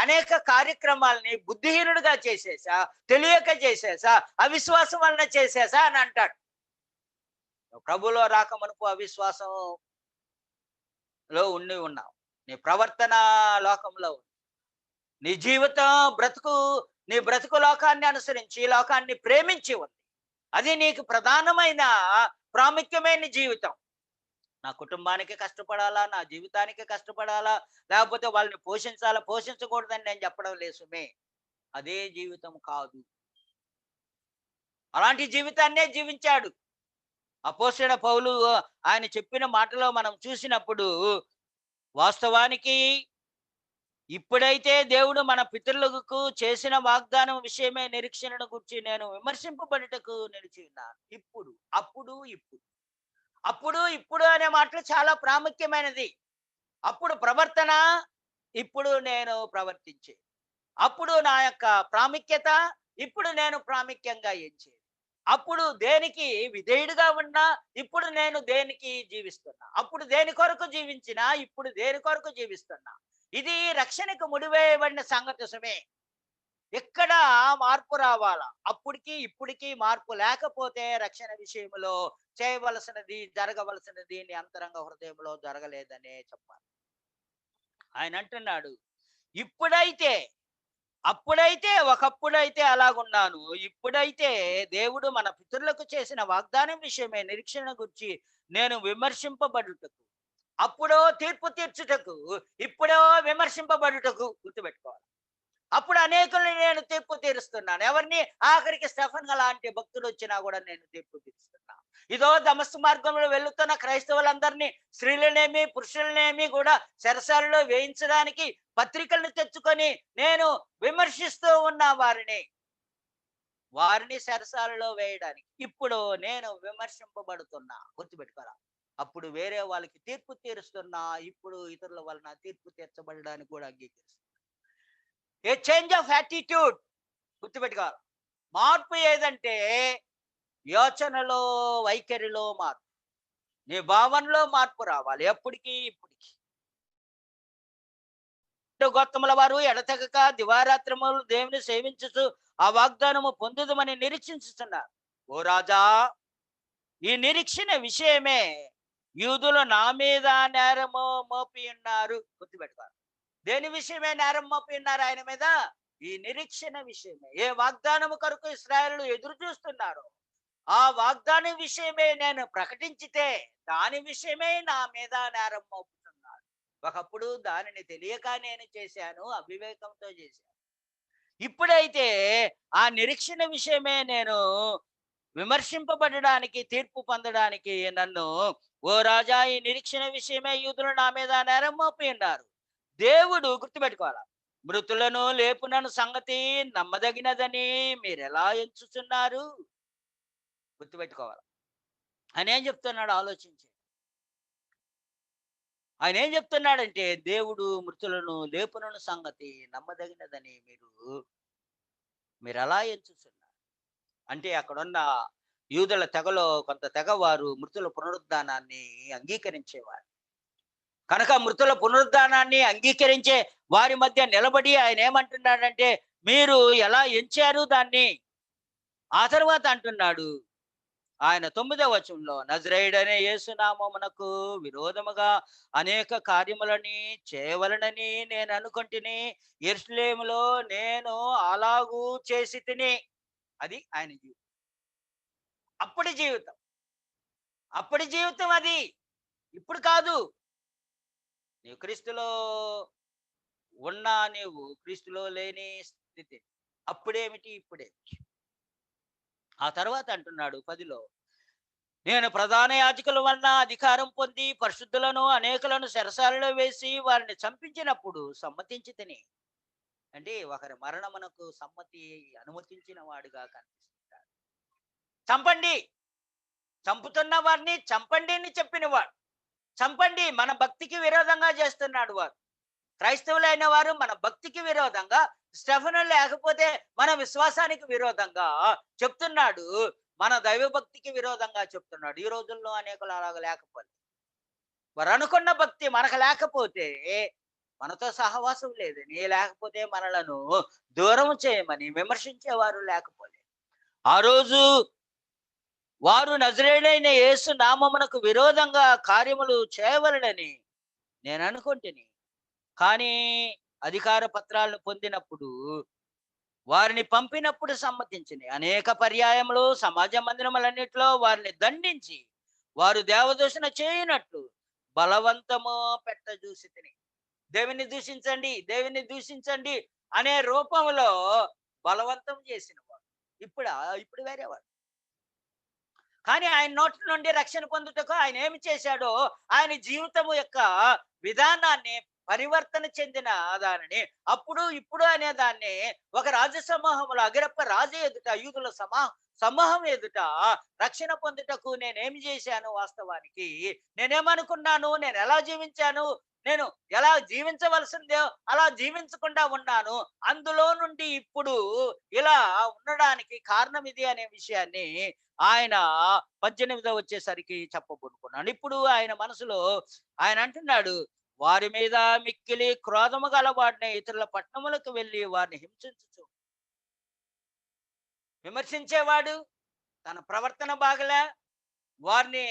అనేక కార్యక్రమాలని బుద్ధిహీనుడుగా చేసేసా, తెలియక చేసేసా, అవిశ్వాసం వలన చేసేసా అని అంటాడు. ప్రభులో రాకమునుపు అవిశ్వాసంలో ఉన్నావు. నీ ప్రవర్తన లోకంలో ఉంది. నీ జీవితం నీ బ్రతుకు లోకాన్ని అనుసరించి, లోకాన్ని ప్రేమించి ఉంది. అది నీకు ప్రధానమైన ప్రాముఖ్యమైన జీవితం. నా కుటుంబానికి కష్టపడాలా, నా జీవితానికి కష్టపడాలా, లేకపోతే వాళ్ళని పోషించకూడదని నేను చెప్పడం లేదు సుమే. అదే జీవితం కాదు. అలాంటి జీవితాన్నే జీవించాడు అపోస్తలుడైన పౌలు. ఆయన చెప్పిన మాటలో మనం చూసినప్పుడు, వాస్తవానికి ఇప్పుడైతే దేవుడు మన పితరులకు చేసిన వాగ్దానం విషయమే నిరీక్షణను గురించి నేను విమర్శింపబడుటకు నిలిచి ఉన్నాను. ఇప్పుడు అనే మాటలు చాలా ప్రాముఖ్యమైనది. అప్పుడు ప్రవర్తన, ఇప్పుడు నేను ప్రవర్తించే. అప్పుడు నా యొక్క ప్రాముఖ్యత, ఇప్పుడు నేను ప్రాముఖ్యంగా ఎంచేది. అప్పుడు దేనికి విధేయుడిగా ఉన్నా, ఇప్పుడు నేను దేనికి జీవిస్తున్నా. అప్పుడు దేని కొరకు జీవించినా, ఇప్పుడు దేని కొరకు జీవిస్తున్నా. ఇది రక్షణకు ముడివేయబడిన సంగతి సుమే. ఎక్కడ మార్పు రావాలా? అప్పటికి ఇప్పటికి మార్పు లేకపోతే రక్షణ విషయంలో చేయవలసినది, జరగవలసినది నీ అంతరంగ హృదయంలో జరగలేదనే చెప్పాలి. ఆయన అంటున్నాడు, ఒకప్పుడైతే అలాగున్నాను. ఇప్పుడైతే దేవుడు మన పితరులకు చేసిన వాగ్దానం విషయమే నిరీక్షణ గురించి నేను విమర్శింపబడుటకు, అప్పుడో తీర్పు తీర్చుటకు, ఇప్పుడో విమర్శింపబడుటకు. గుర్తుపెట్టుకోవాలి. అప్పుడు అనేకుల్ని నేను తీర్పు తీరుస్తున్నాను. ఎవరిని? ఆఖరికి స్టెఫన్ లాంటి భక్తుడు వచ్చినా కూడా నేను తీర్పు తీరుస్తున్నా. ఇదో దమస్కు మార్గంలో వెళుతున్న క్రైస్తవులందరినీ, స్త్రీలనేమి పురుషులనేమి కూడా చెరసాలలో వేయించడానికి పత్రికలను తెచ్చుకొని నేను విమర్శిస్తూ ఉన్న వారిని చెరసాలలో వేయడానికి ఇప్పుడు నేను విమర్శింపబడుతున్నా. గుర్తుపెట్టుకోరా. అప్పుడు వేరే వాళ్ళకి తీర్పు తీరుస్తున్నా, ఇప్పుడు ఇతరుల వలన తీర్పు తీర్చబడడానికి కూడా అంగీకరిస్తున్నా. ఏ చేంజ్ ఆఫ్ యాటిట్యూడ్. గుర్తుపెట్టుకోవాలి. మార్పు ఏదంటే యోచనలో, వైఖరిలో మార్పు. నీ భావనలో మార్పు రావాలి. ఎప్పటికి ఇప్పటికి. గోత్రముల వారు ఎడతెగక దివారాత్రములు దేవుని సేవించుచు ఆ వాగ్దానము పొందుదమని నిరీక్షించుచున్నారు. ఓ రాజా, ఈ నిరీక్షణ విషయమే యూదులు నా మీద నేరము మోపి ఉన్నారు. గుర్తుపెట్టుకోవాలి. దేని విషయమే నేరం మోపి ఉన్నారు ఆయన మీద? ఈ నిరీక్షణ విషయమే. ఏ వాగ్దానము కొరకు ఇశ్రాయేలు ఎదురు చూస్తున్నారు, ఆ వాగ్దానం విషయమే నేను ప్రకటించితే దాని విషయమే నా మీద నేరం మోపుతున్నారు. ఒకప్పుడు దానిని తెలియక నేను చేశాను, అవివేకంతో చేశాను. ఇప్పుడైతే ఆ నిరీక్షణ విషయమే నేను విమర్శింపబడడానికి, తీర్పు పొందడానికి నన్ను, ఓ రాజా, ఈ నిరీక్షణ విషయమే యూదులు నా మీద నేరం మోపి ఉన్నారు. దేవుడు గుర్తుపెట్టుకోవాల, మృతులను లేపునను సంగతి నమ్మదగినదని మీరెలా ఎంచుచున్నారు? గుర్తుపెట్టుకోవాలి. ఆయన ఏం చెప్తున్నాడు ఆలోచించి. ఆయన ఏం చెప్తున్నాడంటే, దేవుడు మృతులను లేపునను సంగతి నమ్మదగినదని మీరెలా ఎంచుచున్నారు? అంటే అక్కడున్న యూదుల తెగలో కొంత తెగ వారు మృతుల పునరుద్ధానాన్ని అంగీకరించేవారు. కనుక మృతుల పునరుద్ధానాన్ని అంగీకరించే వారి మధ్య నిలబడి ఆయన ఏమంటున్నాడంటే, మీరు ఎలా ఎంచారు దాన్ని? ఆ తర్వాత అంటున్నాడు ఆయన 9వ వచనంలో, నజరేయుడనే యేసునామమునకు విరోధముగా అనేక కార్యములని చేయవలనని నేను అనుకొంటిని. యెరూషలేములో నేను అలాగూ చేసి తిని. అది ఆయన జీవితం. అప్పటి జీవితం. అప్పటి జీవితం అది. ఇప్పుడు కాదు. నీవు క్రీస్తులో ఉన్నా, నీవు క్రీస్తులో లేని స్థితి. అప్పుడేమిటి, ఇప్పుడేమిటి? ఆ తర్వాత అంటున్నాడు 10లో, నేను ప్రధాన యాజకుల వలన అధికారం పొంది పరిశుద్ధులను అనేకులను చెరసాలలో వేసి వారిని చంపించినప్పుడు సమ్మతించి తిని. అంటే ఒకరి మరణమునకు అనుమతించిన వాడుగా కనిపిస్తున్నాడు. చంపండి, చంపుతున్న వారిని చంపండి అని చెప్పినవాడు. చంపండి, మన భక్తికి విరోధంగా చేస్తున్నాడు వారు. క్రైస్తవులైన వారు మన భక్తికి విరోధంగా, స్టెఫను లేకపోతే మన విశ్వాసానికి విరోధంగా చెప్తున్నాడు. మన దైవభక్తికి విరోధంగా చెప్తున్నాడు. ఈ రోజుల్లో అనేకులు అలాగ లేకపోతే, వారు అనుకున్న భక్తి మనకు లేకపోతే మనతో సహవాసం లేదని, లేకపోతే మనలను దూరం చేయమని విమర్శించేవారు లేకపోతే, ఆ రోజు వారు నజరేయుడైన యేసు నామమునకు విరోధంగా కార్యములు చేయవలెనని నేను అనుకుంటుని. కానీ అధికార పత్రాలను పొందినప్పుడు, వారిని పంపినప్పుడు సమ్మతించింది. అనేక పర్యాయములు సమాజ మందిరములన్నిటిలో వారిని దండించి వారు దేవదూషణ చేయనట్లు బలవంతము పెట్టజూసితిని. దేవుని దూషించండి, దేవుని దూషించండి అనే రూపంలో బలవంతం చేసిన వాడు. ఇప్పుడు వేరేవాడు. కానీ ఆయన నోటి నుండి రక్షణ పొందుటకు ఆయన ఏమి చేశాడో, ఆయన జీవితము యొక్క విధానాన్ని పరివర్తన చెందిన దానిని, అప్పుడు ఇప్పుడు అనే దాన్ని ఒక రాజ సమూహములో అగిరప్ప రాజు ఎదుట, యూదుల సమూహం ఎదుట రక్షణ పొందుటకు నేనేమి చేశాను? వాస్తవానికి నేనేమనుకున్నాను, నేను ఎలా జీవించాను, నేను ఎలా జీవించవలసిందో అలా జీవించకుండా ఉన్నాను, అందులో నుండి ఇప్పుడు ఇలా ఉండడానికి కారణం ఇది అనే విషయాన్ని ఆయన 18వ వచ్చేసరికి చెప్పబోనుకున్నాను. ఇప్పుడు ఆయన మనసులో ఆయన అంటున్నాడు, వారి మీద మిక్కిలి క్రోధము గలవాడిని ఇతరుల పట్టణములకు వెళ్ళి వారిని హింసించుచు. విమర్శించేవాడు, తన ప్రవర్తన బాగలే, వారిని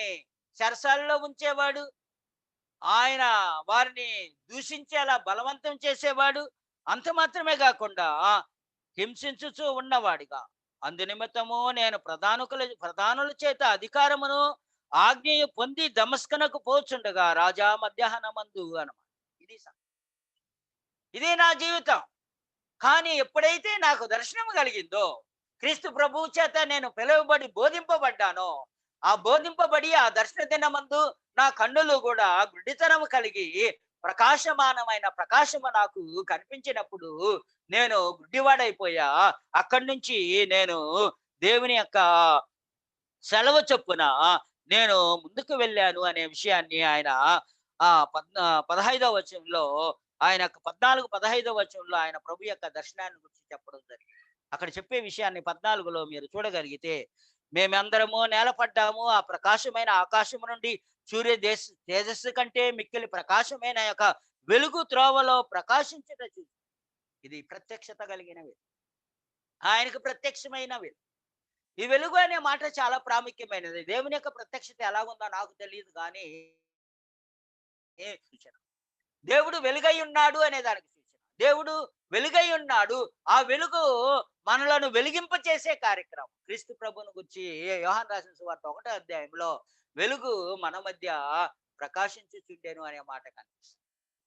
చెరసాలలో ఉంచేవాడు, ఆయన వారిని దూషించేలా బలవంతం చేసేవాడు. అంత మాత్రమే కాకుండా హింసించుచూ ఉన్నవాడిగా, అందు నిమిత్తము నేను ప్రధానుల చేత అధికారమును ఆజ్ఞయు పొంది దమస్కనకు పోచుండగా రాజా మధ్యాహ్నమందు అనమాట. ఇది ఇది నా జీవితం. కానీ ఎప్పుడైతే నాకు దర్శనం కలిగిందో, క్రీస్తు ప్రభువు చేత నేను పిలువబడి బోధింపబడ్డానో, ఆ బోధింపబడి ఆ దర్శన దినమందు నా కన్నులు కూడా గుడ్డితనము కలిగి ప్రకాశమానమైన ప్రకాశము నాకు కనిపించినప్పుడు నేను గుడ్డివాడైపోయా. అక్కడి నుంచి నేను దేవుని యొక్క సెలవు చొప్పున నేను ముందుకు వెళ్ళాను అనే విషయాన్ని ఆయన 15వ వచనంలో, ఆయన 14, 15వ వచనంలో ఆయన ప్రభు యొక్క దర్శనాన్ని గురించి చెప్పడం జరిగింది. అక్కడ చెప్పే విషయాన్ని 14లో మీరు చూడగలిగితే, మేమందరము నేలపడ్డాము, ఆ ప్రకాశమైన ఆకాశము నుండి తేజస్సు కంటే మిక్కిలి ప్రకాశమైన యొక్క వెలుగు త్రోవలో ప్రకాశించుట చూసి. ఇది ప్రత్యక్షత కలిగిన వెలుగు. ఆయనకు ప్రత్యక్షమైన వెలుగు. ఈ వెలుగు అనే మాట చాలా ప్రాముఖ్యమైనది. దేవుని యొక్క ప్రత్యక్షత ఎలాగుందో నాకు తెలియదు కానీ సూచన. దేవుడు వెలుగై ఉన్నాడు అనే దానికి సూచన. దేవుడు వెలుగై ఉన్నాడు. ఆ వెలుగు మనలను వెలిగింప చేసే కార్యక్రమం. క్రీస్తు ప్రభువును గురించి యోహాను రాసిన సువార్త 1వ అధ్యాయంలో వెలుగు మన మధ్య ప్రకాశించుచుండెను అనే మాట కనిపిస్తుంది.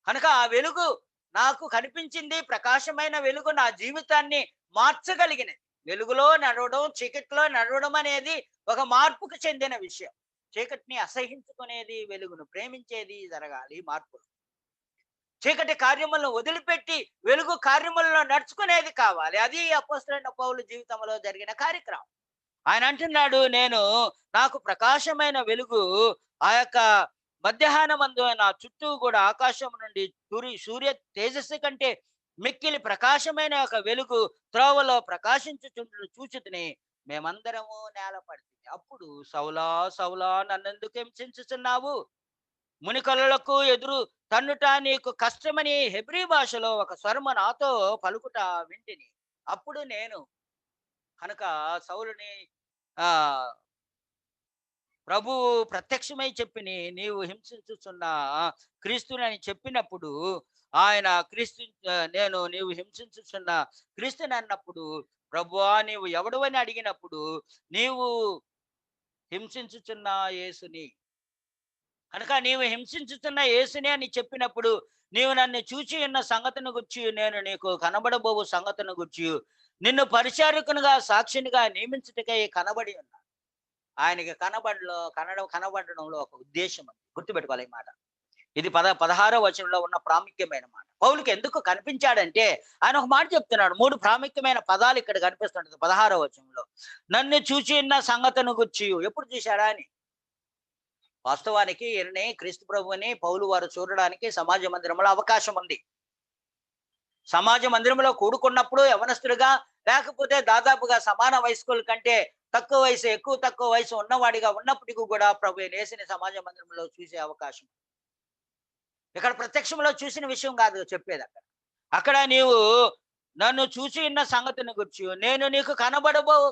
కనుక ఆ వెలుగు నాకు కనిపించింది. ప్రకాశమైన వెలుగు నా జీవితాన్ని మార్చగలిగినది. వెలుగులో నడవడం, చీకటిలో నడవడం అనేది ఒక మార్పుకు చెందిన విషయం. చీకటిని అసహించుకునేది, వెలుగును ప్రేమించేది జరగాలి మార్పులు. చీకటి కార్యములను వదిలిపెట్టి వెలుగు కార్యములలో నడుచుకునేది కావాలి. అది అపోస్తలుడైన పౌలు జీవితంలో జరిగిన కార్యక్రమం. ఆయన అంటున్నాడు, నాకు ప్రకాశమైన వెలుగు ఆ యొక్క మధ్యాహ్నమందు నా చుట్టూ కూడా ఆకాశం నుండి సూర్య తేజస్సు కంటే మిక్కిలి ప్రకాశమైన ఒక వెలుగు త్రోవలో ప్రకాశించుచుండు చూచుతుని మేమందరము నేల పడితే. అప్పుడు సౌలా సౌలా నన్నెందుకు హింసించుచున్నావు, మునికలలకు ఎదురు తన్నుట నీకు కష్టమని హెబ్రీ భాషలో ఒక స్వరము నాతో పలుకుట వింటిని. అప్పుడు నేను కనుక సౌలుని ఆ ప్రభువు ప్రత్యక్షమై చెప్పిని, నీవు హింసించుచున్న క్రీస్తుని చెప్పినప్పుడు ఆయన నీవు హింసించుచున్న క్రీస్తుని అన్నప్పుడు, ప్రభువా నీవు ఎవడవని అడిగినప్పుడు, నీవు హింసించుచున్న యేసుని కనుక నీవు హింసించుతున్న యేసుని అని చెప్పినప్పుడు, నీవు నన్ను చూచి ఉన్న సంగతిని గుర్చి, నేను నీకు కనబడబోవు సంగతిని గుర్చి నిన్ను పరిచారకునిగా సాక్షినిగా నియమించుటకై కనబడి ఉన్నా. ఆయనకి కనబడడంలో ఒక ఉద్దేశం ఉంది. గుర్తుపెట్టుకోవాలి ఈ మాట. ఇది 16వ వచనంలో ఉన్న ప్రాముఖ్యమైన మాట. పౌలుకి ఎందుకు కనిపించాడంటే ఆయన ఒక మాట చెప్తున్నాడు. 3 ప్రాముఖ్యమైన పదాలు ఇక్కడ కనిపిస్తుంటది 16వ వచనంలో. నన్ను చూచి ఉన్న సంగతిని గుర్చి. ఎప్పుడు చూశాడా అని. వాస్తవానికి ఈయనని క్రీస్తు ప్రభువుని పౌలు వారు చూడడానికి సమాజ మందిరంలో అవకాశం ఉంది. సమాజ మందిరంలో కూడుకున్నప్పుడు యవనస్తుడిగా, లేకపోతే దాదాపుగా సమాన వయస్కుల కంటే తక్కువ వయసు, తక్కువ వయసు ఉన్నవాడిగా ఉన్నప్పటికీ కూడా ప్రభు యేసుని సమాజ మందిరంలో చూసే అవకాశం. ఇక్కడ ప్రత్యక్షంలో చూసిన విషయం కాదు చెప్పేది. అక్కడ నీవు నన్ను చూసి ఉన్న సంగతిని గుర్చి, నేను నీకు కనబడబోవు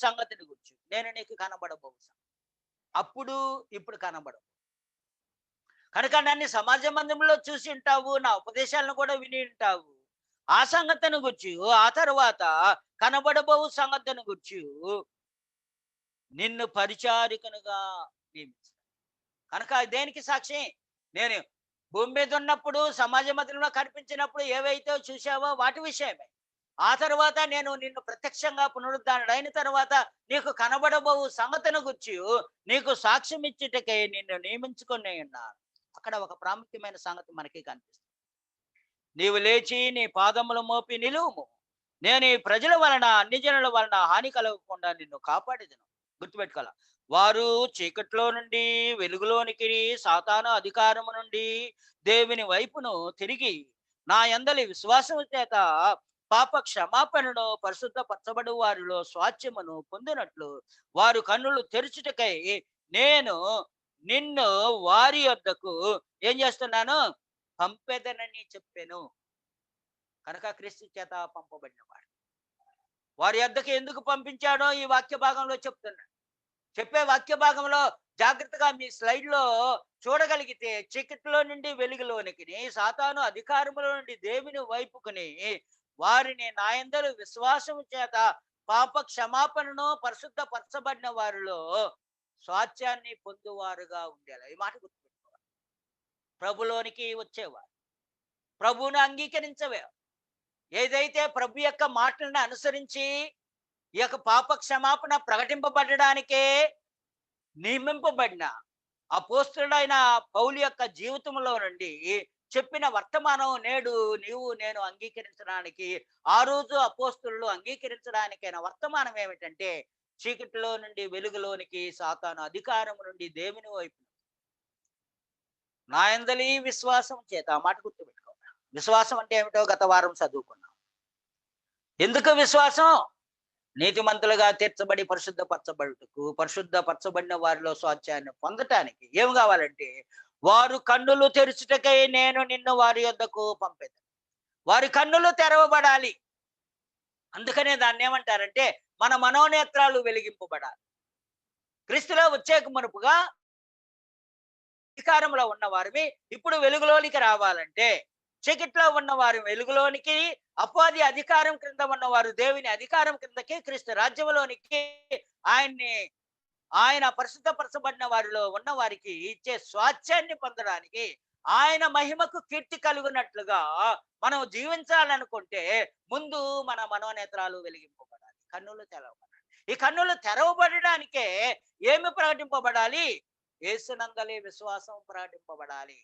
సంగతిని గుర్చి. నేను నీకు కనబడబోవు సంగతి. అప్పుడు ఇప్పుడు కనబడవు. కనుక నన్ను సమాజ మందిరంలో చూసి ఉంటావు, నా ఉపదేశాలను కూడా విని ఉంటావు. ఆ సంగతిని గుర్చి, ఆ తర్వాత కనబడబోవు సంగతిని గుర్చి నిన్ను పరిచారికనుగా నియమించు. కనుక దేనికి సాక్షి? నేను భూమి మీద ఉన్నప్పుడు సమాజ మందిరంలో కనిపించినప్పుడు ఏవైతే చూసావో వాటి విషయమే. ఆ తర్వాత నేను నిన్ను ప్రత్యక్షంగా పునరుద్ధరణైన తర్వాత నీకు కనబడబోవు సంగతిని గుర్చి నీకు సాక్ష్యం ఇచ్చుటకై నిన్ను నియమించుకొని ఉన్నాను. అక్కడ ఒక ప్రాముఖ్యమైన సంగతి మనకి కనిపిస్తుంది. నీవు లేచి నీ పాదములు మోపి నిలువుము, నేను ఈ ప్రజల వలన అన్ని జనుల వలన హాని కలగకుండా నిన్ను కాపాడేదను. గుర్తుపెట్టుకోవాల. వారు చీకట్లో నుండి వెలుగులోనికి, సాతాను అధికారము నుండి దేవుని వైపును తిరిగి నా యందలి విశ్వాసము చేత పాప క్షమాపణను పరిశుద్ధపరచబడు వారిలో స్వాస్థ్యమును పొందినట్లు వారు కన్నులు తెరుచుటకై నేను నిన్ను వారి యొద్దకు ఏం చేస్తున్నాను? పంపెదనని చెప్పాను. కనుక క్రీస్తు చేత పంపబడిన వాడు వారి యొద్దకు ఎందుకు పంపించాడో ఈ వాక్య భాగంలో చెప్తున్నాడు. చెప్పే వాక్య భాగంలో జాగ్రత్తగా మీ స్లైడ్లో చూడగలిగితే, చీకటిలో నుండి వెలుగులోనికి, సాతాను అధికారముల నుండి దేవుని వైపుకుని వారిని నా యందలి విశ్వాసము చేత పాప క్షమాపణను పరిశుద్ధపరచబడిన వారిలో స్వాస్థ్యాన్ని పొందువారుగా ఉండేలా. ఈ మాట గుర్తుపెట్టుకోవాలి. ప్రభులోనికి వచ్చేవారు, ప్రభువును అంగీకరించవేవారు, ఏదైతే ప్రభు యొక్క మాటలను అనుసరించి ఈ యొక్క పాప క్షమాపణ ప్రకటింపబడడానికే నియమింపబడిన అపోస్తలుడైన పౌలు యొక్క జీవితంలో నుండి చెప్పిన వర్తమానం నేడు నేను అంగీకరించడానికి, ఆ రోజు అపోస్తలులు అంగీకరించడానికైన వర్తమానం ఏమిటంటే, చీకటిలో నుండి వెలుగులోనికి, సాతాను అధికారం నుండి దేవుని వైపు నా యందలి విశ్వాసం చేత. ఆ మాట గుర్తుపెట్టుకోవాలి. విశ్వాసం అంటే ఏమిటో గత వారం చదువుకున్నాం. ఎందుకు విశ్వాసం? నీతిమంతులుగా తీర్చబడి పరిశుద్ధపరచబడుటకు, పరిశుద్ధపరచబడిన వారిలో స్వాస్థ్యాన్ని పొందటానికి ఏం కావాలంటే, వారు కన్నులు తెరుచుటకై నేను నిన్ను వారి యొద్దకు పంపెదను. వారి కన్నులు తెరవబడాలి. అందుకనే దాన్ని ఏమంటారంటే, మన మనోనేత్రాలు వెలిగింపబడాలి. క్రీస్తులో వచ్చేక మునుపుగా అధికారంలో ఉన్న వారిని ఇప్పుడు వెలుగులోనికి రావాలంటే, చీకట్లో ఉన్న వారు వెలుగులోనికి, అపవాది అధికారం క్రింద ఉన్నవారు దేవుని అధికారం క్రిందకి, క్రీస్తు రాజ్యంలోనికి, ఆయన్ని ఆయన పరిశుద్ధపరచబడిన వారిలో ఉన్న వారికి ఇచ్చే స్వాస్థ్యాన్ని పొందడానికి, ఆయన మహిమకు కీర్తి కలుగునట్లుగా మనం జీవించాలనుకుంటే ముందు మన మనోనేత్రాలు వెలిగింపబడాలి, కన్నులు తెరవబడాలి. ఈ కన్నులు తెరవబడడానికే ఏమి ప్రకటింపబడాలి? యేసునందలి విశ్వాసం ప్రకటింపబడాలి.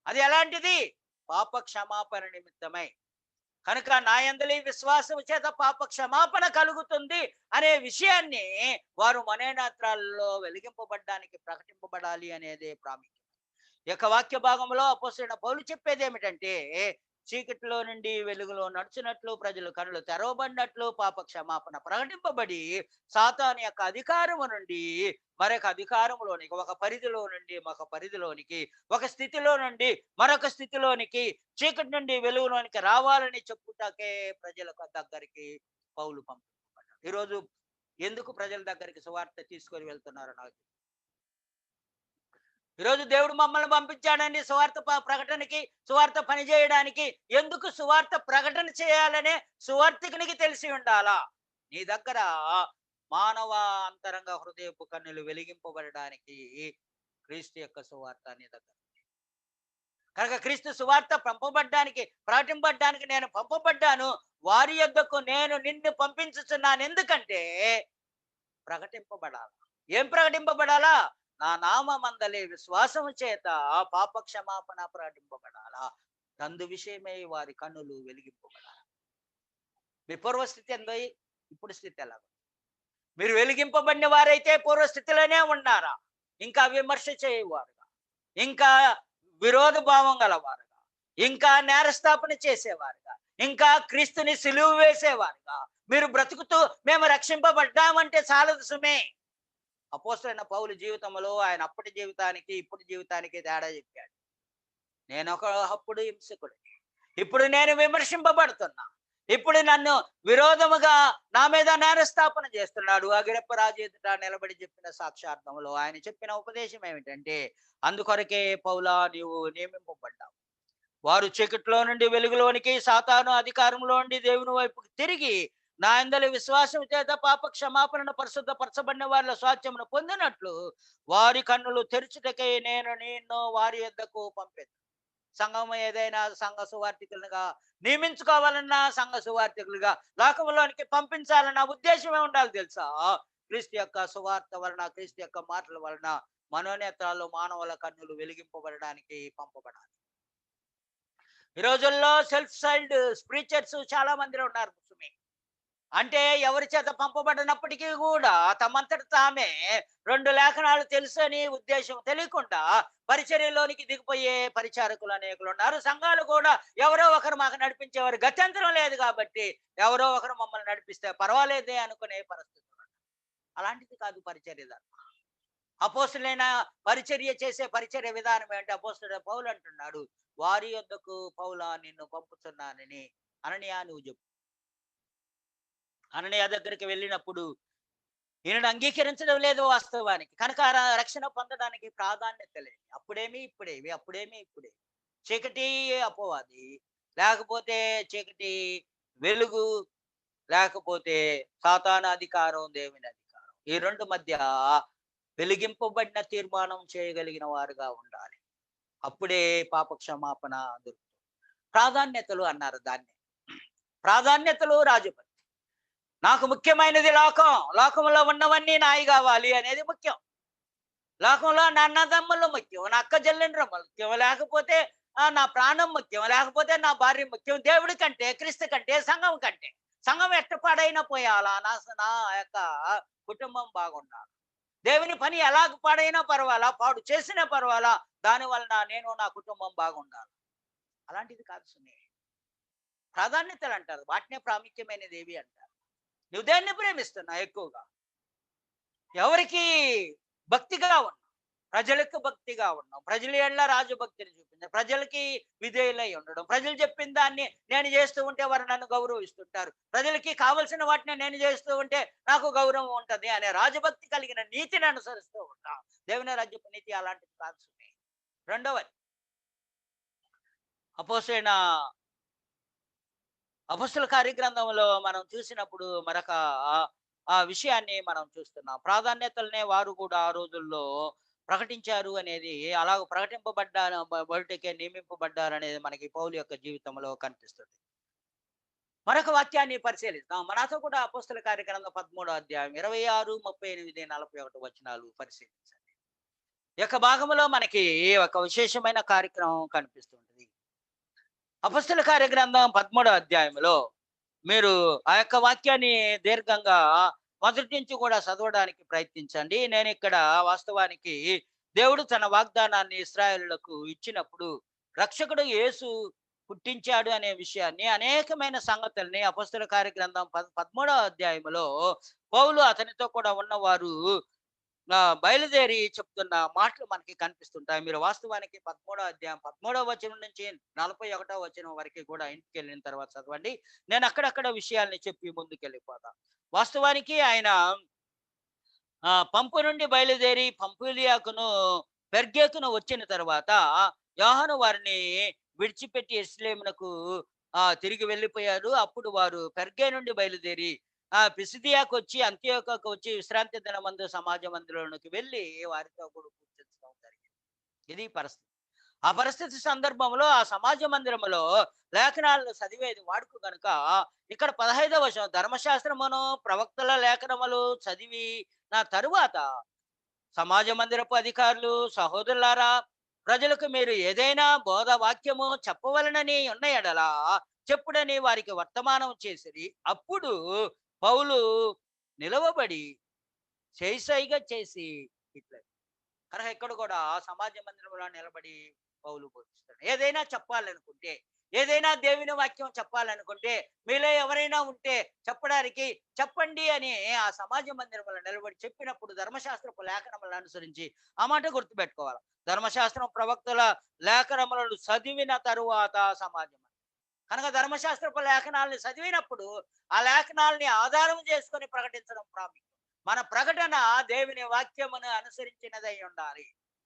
అది ఎలాంటిది? పాప క్షమాపణ నిమిత్తమై. కనుక నా యందలి విశ్వాసం చేత పాప క్షమాపణ కలుగుతుంది అనే విషయాన్ని వారు మనోనేత్రాల్లో వెలిగింపబడడానికి ప్రకటింపబడాలి అనేదే ప్రాముఖ్యం. ఈ యొక్క వాక్య భాగంలో అపోస్తలుడైన పౌలు చెప్పేది ఏమిటంటే, చీకటిలో నుండి వెలుగులో నడుచునట్లు ప్రజలు కనులు తెరవబడినట్లు పాప క్షమాపణ ప్రకటింపబడి సాతాను యొక్క అధికారము నుండి మరొక అధికారంలోనికి, ఒక పరిధిలో నుండి మరొక పరిధిలోనికి, ఒక స్థితిలో నుండి మరొక స్థితిలోనికి, చీకటి నుండి వెలుగులోనికి రావాలని చెప్పుటకే ప్రజలకు దగ్గరికి పౌలు పంపించబడ్డాడు. ఈరోజు ఎందుకు ప్రజల దగ్గరికి సువార్త తీసుకొని వెళ్తున్నారో నాకు తెలియదు. ఈరోజు దేవుడు మమ్మల్ని పంపించాడండి సువార్త ప్రకటనకి, సువార్త పని చేయడానికి. ఎందుకు సువార్త ప్రకటన చేయాలనే సువార్థికునికి తెలిసి ఉండాలా. నీ దగ్గర మానవ అంతరంగ హృదయపు కన్నులు వెలిగింపబడడానికి క్రీస్తు యొక్క సువార్త నీ దగ్గర. కనుక క్రీస్తు సువార్త పంపబడ్డానికి, ప్రకటింపబడ్డానికి నేను పంపబడ్డాను. వారి యొద్దకు నేను నిన్ను పంపించుచున్నాను. ఎందుకంటే ప్రకటింపబడాలా. ఏం ప్రకటింపబడాలా? నా నామమందలి విశ్వాసము చేత పాప క్షమాపణ ప్రకటింపబడాలా. తందు విషయమై వారి కన్నులు వెలిగింపబడాలి. మీ పూర్వస్థితి ఎందో, ఇప్పుడు స్థితి ఎలా? మీరు వెలిగింపబడిన వారైతే పూర్వస్థితిలోనే ఉన్నారా? ఇంకా విమర్శ చేయవారుగా, ఇంకా విరోధ భావం గలవారుగా, ఇంకా నేరస్థాపన చేసేవారుగా, ఇంకా క్రీస్తుని సిలువ వేసేవారుగా మీరు బ్రతుకుతూ మేము రక్షింపబడ్డామంటే చాలదు సుమే. అపోస్తలుడైన పౌలు జీవితంలో ఆయన అప్పటి జీవితానికి ఇప్పుడు జీవితానికి తేడా చెప్పాడు. నేను అప్పుడు హింసకుడు, ఇప్పుడు నేను విమర్శింపబడుతున్నా, ఇప్పుడు నన్ను విరోధముగా నా మీద నేరస్థాపన చేస్తున్నాడు. అగ్రిప్ప రాజు ఎదుట నిలబడి చెప్పిన సాక్షార్థంలో ఆయన చెప్పిన ఉపదేశం ఏమిటంటే, అందుకొరకే పౌలా నీవు నియమింపబడ్డావు. వారు చీకట్లో నుండి వెలుగులోనికి, సాతాను అధికారంలో నుండి దేవుని వైపుకి తిరిగి నా యందలి విశ్వాసం చేత పాప క్షమాపణను పరిశుద్ధపరచబడిన వారిలో స్వాస్థ్యమును పొందినట్లు వారి కన్నులు తెరుచుటకై నేను నిన్ను వారి యొద్దకు పంపెదను. సంఘం ఏదైనా సంఘ సువార్థికులుగా నియమించుకోవాలన్నా, సంఘ సువార్థికులుగా లోకంలోనికి పంపించాలన్న ఉద్దేశమే ఉండాలి తెలుసా. క్రీస్తు యొక్క సువార్త వలన, క్రీస్తు యొక్క మాటల వలన మనోనేత్రాలు, మానవుల కన్నులు వెలిగింపబడడానికి పంపబడాలి. ఈ రోజుల్లో సెల్ఫ్ సైల్డ్ స్ప్రీచర్స్ చాలా మంది ఉన్నారు. అంటే ఎవరి చేత పంపబడినప్పటికీ కూడా తమంతట తామే 2 లేఖనాలు తెలుసని ఉద్దేశం తెలియకుండా పరిచర్యలోనికి దిగిపోయే పరిచారకులు అనేకులు ఉన్నారు. సంఘాలు కూడా ఎవరో ఒకరు మాకు నడిపించేవారు, గత్యంతరం లేదు కాబట్టి ఎవరో ఒకరు మమ్మల్ని నడిపిస్తే పర్వాలేదే అనుకునే పరిస్థితి. అలాంటిది కాదు పరిచర్య ధర్మం. అపోస్తులైన పరిచర్య చేసే పరిచర్య విధానం ఏంటి? అపోస్తులుడైన పౌలు అంటున్నాడు, వారి యొద్దకు పౌలా నిన్ను పంపుతున్నానని. అననీయ నువ్వు చెప్పు. అననీయ దగ్గరికి వెళ్ళినప్పుడు ఈయనను అంగీకరించడం లేదు వాస్తవానికి. కనుక రక్షణ పొందడానికి ప్రాధాన్యత లేదు. అప్పుడేమి ఇప్పుడేమి, అప్పుడేమి ఇప్పుడేమి. చీకటి అపవాది, లేకపోతే చీకటి వెలుగు, లేకపోతే సాతాను అధికారం, దేవుని అధికారం. ఈ 2 మధ్య వెలిగింపబడిన తీర్మానం చేయగలిగిన వారుగా ఉండాలి. అప్పుడే పాప క్షమాపణ దొరుకుతుంది. ప్రాధాన్యతలు అన్నారు దాన్ని. ప్రాధాన్యతలు రాజుపతి. నాకు ముఖ్యమైనది లోకం, లోకంలో ఉన్నవన్నీ నాయి కావాలి అనేది ముఖ్యం. లోకంలో నా అన్నదమ్ములు ముఖ్యం, నా అక్క చెల్లెండ్రు ముఖ్యం, లేకపోతే నా ప్రాణం ముఖ్యం, లేకపోతే నా భార్య ముఖ్యం. దేవుడి కంటే, క్రీస్తు కంటే, సంఘం కంటే. సంఘం ఎట్టపాడైనా పోయాలా, నా యొక్క కుటుంబం బాగుండాలి. దేవుని పని ఎలాగ పాడైనా పర్వాలా, పాడు చేసినా పర్వాలా, దాని వలన నేను నా కుటుంబం బాగుండాలి. అలాంటిది కాదు సున్ని. ప్రాధాన్యతలు అంటారు, వాటినే ప్రాముఖ్యమైనది ఏవి అంటారు. నువ్వు దేన్ని ప్రేమిస్తున్నావు ఎక్కువగా? ఎవరికి భక్తిగా ఉన్నావు? ప్రజలకు భక్తిగా ఉన్నావు. ప్రజల యెడల రాజభక్తిని చూపించావు. ప్రజలకి విధేయులై ఉండడం. ప్రజలు చెప్పిన దాన్ని నేను చేస్తూ ఉంటే వారు నన్ను గౌరవిస్తుంటారు. ప్రజలకి కావలసిన వాటిని నేను చేస్తూ ఉంటే నాకు గౌరవం ఉంటది అనే రాజభక్తి కలిగిన నీతిని అనుసరిస్తూ ఉంటాం. దేవుని రాజ్యపు నీతి అలాంటిది కాదు సుమి. రెండవది, అపోస్తలుడైన అపొస్తలుల కార్యగ్రంథంలో మనం చూసినప్పుడు మరొక ఆ ఆ విషయాన్ని మనం చూస్తున్నాం. ప్రాధాన్యతలనే వారు కూడా ఆ రోజుల్లో ప్రకటించారు అనేది, అలాగ బడుటకే నియమింపబడ్డారనేది మనకి పౌలు యొక్క జీవితంలో కనిపిస్తుంది. మరొక వాక్యాన్ని పరిశీలిద్దాం. మనతో కూడా అపొస్తలుల కార్యగ్రంథం 13వ అధ్యాయం 26, 38, 41 వచనాలు పరిశీలించండి. ఈ యొక్క భాగంలో మనకి ఒక విశేషమైన కార్యక్రమం కనిపిస్తుంటది. అపొస్తలుల కార్యగ్రంథం 13వ అధ్యాయంలో మీరు ఆ యొక్క వాక్యాన్ని దీర్ఘంగా మొదటి నుంచి కూడా చదవడానికి ప్రయత్నించండి. నేను ఇక్కడ వాస్తవానికి దేవుడు తన వాగ్దానాన్ని ఇశ్రాయేలులకు ఇచ్చినప్పుడు రక్షకుడు యేసు పుట్టించాడు అనే విషయాన్ని, అనేకమైన సంగతుల్ని అపొస్తలుల కార్యగ్రంథం 13వ అధ్యాయంలో పౌలు అతనితో కూడా ఉన్నవారు బయలుదేరి చెప్తున్న మాటలు మనకి కనిపిస్తుంటాయి. మీరు వాస్తవానికి 13వ అధ్యాయం 13వ వచనం నుంచి 41వ వచనం వరకు కూడా ఇంటికి వెళ్ళిన తర్వాత చదవండి. నేను అక్కడక్కడ విషయాల్ని చెప్పి ముందుకెళ్ళిపోతా. వాస్తవానికి ఆయన పంపు నుండి బయలుదేరి పంఫూలియాకును పెర్గేకును వచ్చిన తర్వాత యోహాను వారిని విడిచిపెట్టి యెరూషలేమునకు తిరిగి వెళ్ళిపోయారు. అప్పుడు వారు పెర్గే నుండి బయలుదేరి పిసిదియాకు వచ్చి అంతియోకకు వచ్చి విశ్రాంతి దినమందు సమాజ మందిరంలోకి వెళ్ళి వారితో కూడా కూర్చోవడం జరిగింది. ఇది పరిస్థితి. ఆ పరిస్థితి సందర్భంలో ఆ సమాజ మందిరములో లేఖనాలను చదివేది వాడుకు గనుక ఇక్కడ 15వ వచనం, ధర్మశాస్త్రమును ప్రవక్తల లేఖనములు చదివి నా తరువాత సమాజ మందిరపు అధికారులు, సహోదరులారా, ప్రజలకు మీరు ఏదైనా బోధ వాక్యము చెప్పవలనని ఉన్న ఎడలా చెప్పుడని వారికి వర్తమానం చేసిరి. అప్పుడు పౌలు నిలవబడి చేసైగా చేసి ఇట్లా కనుక ఇక్కడ కూడా సమాజ మందిరంలో నిలబడి పౌలు బోధిస్తాడు. ఏదైనా చెప్పాలనుకుంటే, ఏదైనా దేవుని వాక్యం చెప్పాలనుకుంటే, మీలో ఎవరైనా ఉంటే చెప్పడానికి చెప్పండి అని ఆ సమాజ మందిరంలో నిలబడి చెప్పినప్పుడు ధర్మశాస్త్రపు లేఖనములను అనుసరించి ఆ మాట గుర్తుపెట్టుకోవాలి. ధర్మశాస్త్రం ప్రవక్తల లేఖనములను చదివిన తరువాత సమాజం కనుక ధర్మశాస్త్రపు లేఖనాలని చదివినప్పుడు ఆ లేఖనాలని ఆధారం చేసుకొని ప్రకటించడం ప్రాముఖ్యం. మన ప్రకటన దేవుని వాక్యమును అనుసరించినదై ఉండాలి.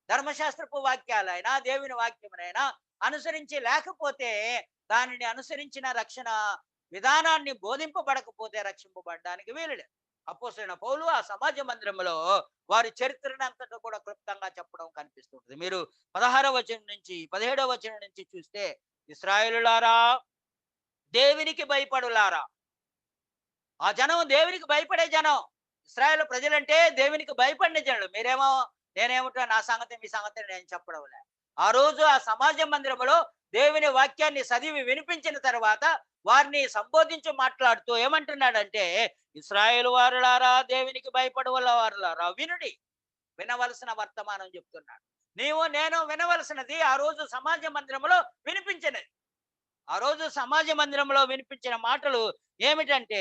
ధర్మశాస్త్రపు వాక్యాలైనా దేవుని వాక్యమునైనా అనుసరించి లేకపోతే, దానిని అనుసరించిన రక్షణ విధానాన్ని బోధింపబడకపోతే రక్షింపబడడానికి వీలులేదు. అపోస్తలుడైన పౌలు ఆ సమాజ మందిరంలో వారి చరిత్రను అంతటా కూడా క్లుప్తంగా చెప్పడం కనిపిస్తుంటుంది. మీరు 16వ వచనం నుంచి 17వ వచనం నుంచి చూస్తే, ఇశ్రాయేలులారా, దేవునికి భయపడులారా. ఆ జనం దేవునికి భయపడే జనం. ఇశ్రాయేలు ప్రజలంటే దేవునికి భయపడిన జనులు. మీరేమో నేనేమిటో నా సంగతి మీ సంగతి నేను చెప్పడంలే. ఆ రోజు ఆ సమాజ మందిరంలో దేవుని వాక్యాన్ని చదివి వినిపించిన తర్వాత వారిని సంబోధించి మాట్లాడుతూ ఏమంటున్నాడంటే, ఇశ్రాయేలు వారులారా, దేవునికి భయపడవల వారులారా, వినుడి. వినవలసిన వర్తమానం చెప్తున్నాడు. నీవు నేను వినవలసినది ఆ రోజు సమాజ మందిరంలో వినిపించినది. ఆ రోజు సమాజ మందిరంలో వినిపించిన మాటలు ఏమిటంటే,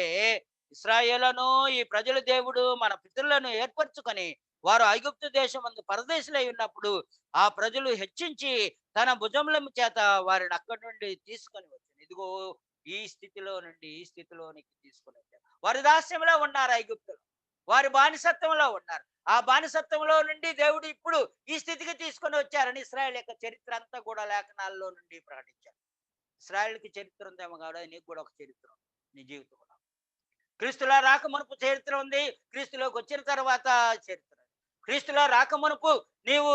ఇశ్రాయేలును ఈ ప్రజల దేవుడు మన పితరులను ఏర్పరచుకొని వారు ఐగుప్తు దేశమందు పరదేశులై ఉన్నప్పుడు ఆ ప్రజలు హెచ్చించి తన భుజముల చేత వారిని అక్కడి నుండి తీసుకొని వచ్చాను. ఇదిగో ఈ స్థితిలో నుండి ఈ స్థితిలోనికి తీసుకొని వచ్చారు. వారి దాస్యంలో ఉన్నారు ఐగుప్తులు, వారి బానిసత్వంలో ఉన్నారు. ఆ బానిసత్వంలో నుండి దేవుడు ఇప్పుడు ఈ స్థితికి తీసుకొని వచ్చారని ఇశ్రాయేలు యొక్క చరిత్ర అంతా కూడా లేఖనాల్లో నుండి ప్రకటించారు. ఇశ్రాయేలుకి చరిత్ర ఉందేమో కాదు, నీకు కూడా ఒక చరిత్ర ఉంది, నీ జీవితం కూడా. క్రీస్తులా రాక మునుపు చరిత్ర ఉంది, క్రీస్తులోకి వచ్చిన తర్వాత చరిత్ర. క్రీస్తులో రాకమునుపు నీవు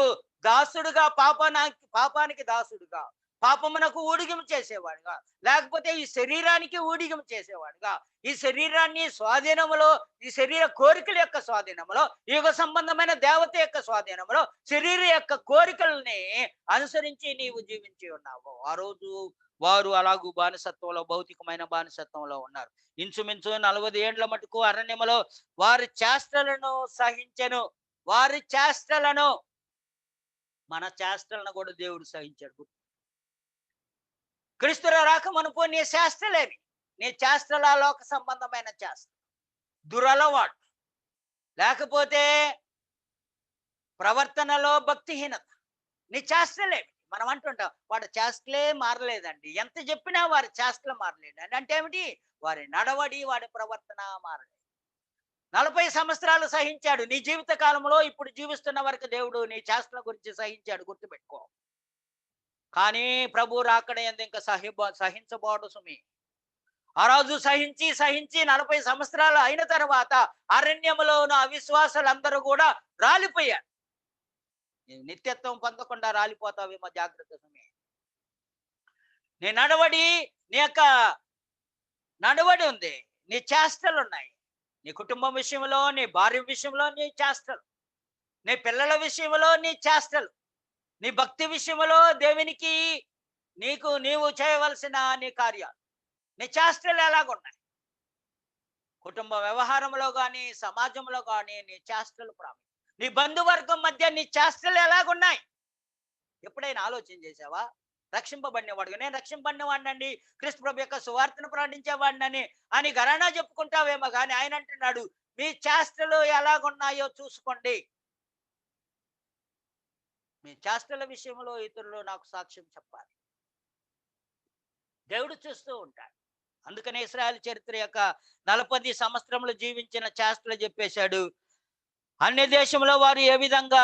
దాసుడుగా పాపానికి దాసుడుగా, పాపమునకు ఊడిగం చేసేవాడుగా, లేకపోతే ఈ శరీరానికి ఊడిగం చేసేవాడుగా, ఈ శరీరాన్ని స్వాధీనములో, ఈ శరీర కోరికల యొక్క స్వాధీనములో, యుగ సంబంధమైన దేవత యొక్క స్వాధీనములో శరీర యొక్క కోరికల్ని అనుసరించి నీవు జీవించి ఉన్నావు. ఆ రోజు వారు అలాగూ బానిసత్వంలో, భౌతికమైన బానిసత్వంలో ఉన్నారు. ఇంచుమించు 40 ఏండ్ల మటుకు అరణ్యములో వారి చేష్టలను సహించెను. వారి చేష్టలను, మన చేష్టలను కూడా దేవుడు సహించాడు. క్రీస్తుల రాక మునుపు నీ చేష్టలేవి, నీ చేష్టల లోక సంబంధమైన చేష్ట. దురలవాటు, లేకపోతే ప్రవర్తనలో భక్తిహీనత. నీ చేష్టలే. మనం అంటుంటాం వాడి చేష్టలే మారలేదండి. ఎంత చెప్పినా వారి చేష్టలు మారలేదండి. అంటే ఏమిటి? వారి నడవడి, వాడి ప్రవర్తన మారలేదు. 40 సంవత్సరాలు సహించాడు. నీ జీవిత కాలంలో ఇప్పుడు జీవిస్తున్న వరకు దేవుడు నీ చేష్టల గురించి సహించాడు, గుర్తుపెట్టుకో. కానీ ప్రభు రాకడ యందు ఇంక సహించబోడు సుమి. ఆ రోజు సహించి సహించి 40 సంవత్సరాలు అయిన తర్వాత అరణ్యములో ఉన్న అవిశ్వాసులందరూ కూడా రాలిపోయారు. నీవు నిత్యత్వం పొందకుండా రాలిపోతావేమో, జాగ్రత్త సుమి. నీ నడవడి, నీ యొక్క నడవడి ఉంది. నీ చేష్టలున్నాయి. నీ కుటుంబం విషయంలో, నీ భార్య విషయంలో నీ చేష్టలు, నీ పిల్లల విషయంలో నీ చేష్టలు, నీ భక్తి విషయంలో దేవునికి నీవు చేయవలసిన నీ కార్యాలు, నీ చేష్టలు ఎలాగున్నాయి? కుటుంబ వ్యవహారంలో గాని, సమాజంలో గాని నీ చేష్టలు ప్రాముఖ్యం. నీ బంధువర్గం మధ్య నీ చేష్టలు ఎలాగున్నాయి? ఎప్పుడైనా ఆలోచన చేసావా? రక్షింపబడినవాడుగా, నేను రక్షింపబడినవాడినండి, క్రీస్తు ప్రభు యొక్క సువార్తను ప్రకటించేవాడినని అని గరానా చెప్పుకుంటావేమో కానీ ఆయన అంటున్నాడు, మీ చేష్టలు ఎలాగున్నాయో చూసుకోండి. మీ చేష్టల విషయంలో ఇతరులు నాకు సాక్ష్యం చెప్పాలి. దేవుడు చూస్తూ ఉంటాడు. అందుకనే ఇశ్రాయేలు చరిత్ర యొక్క 40 సంవత్సరములు జీవించిన చేష్టలు చెప్పేశాడు. అన్య దేశంలో వారు ఏ విధంగా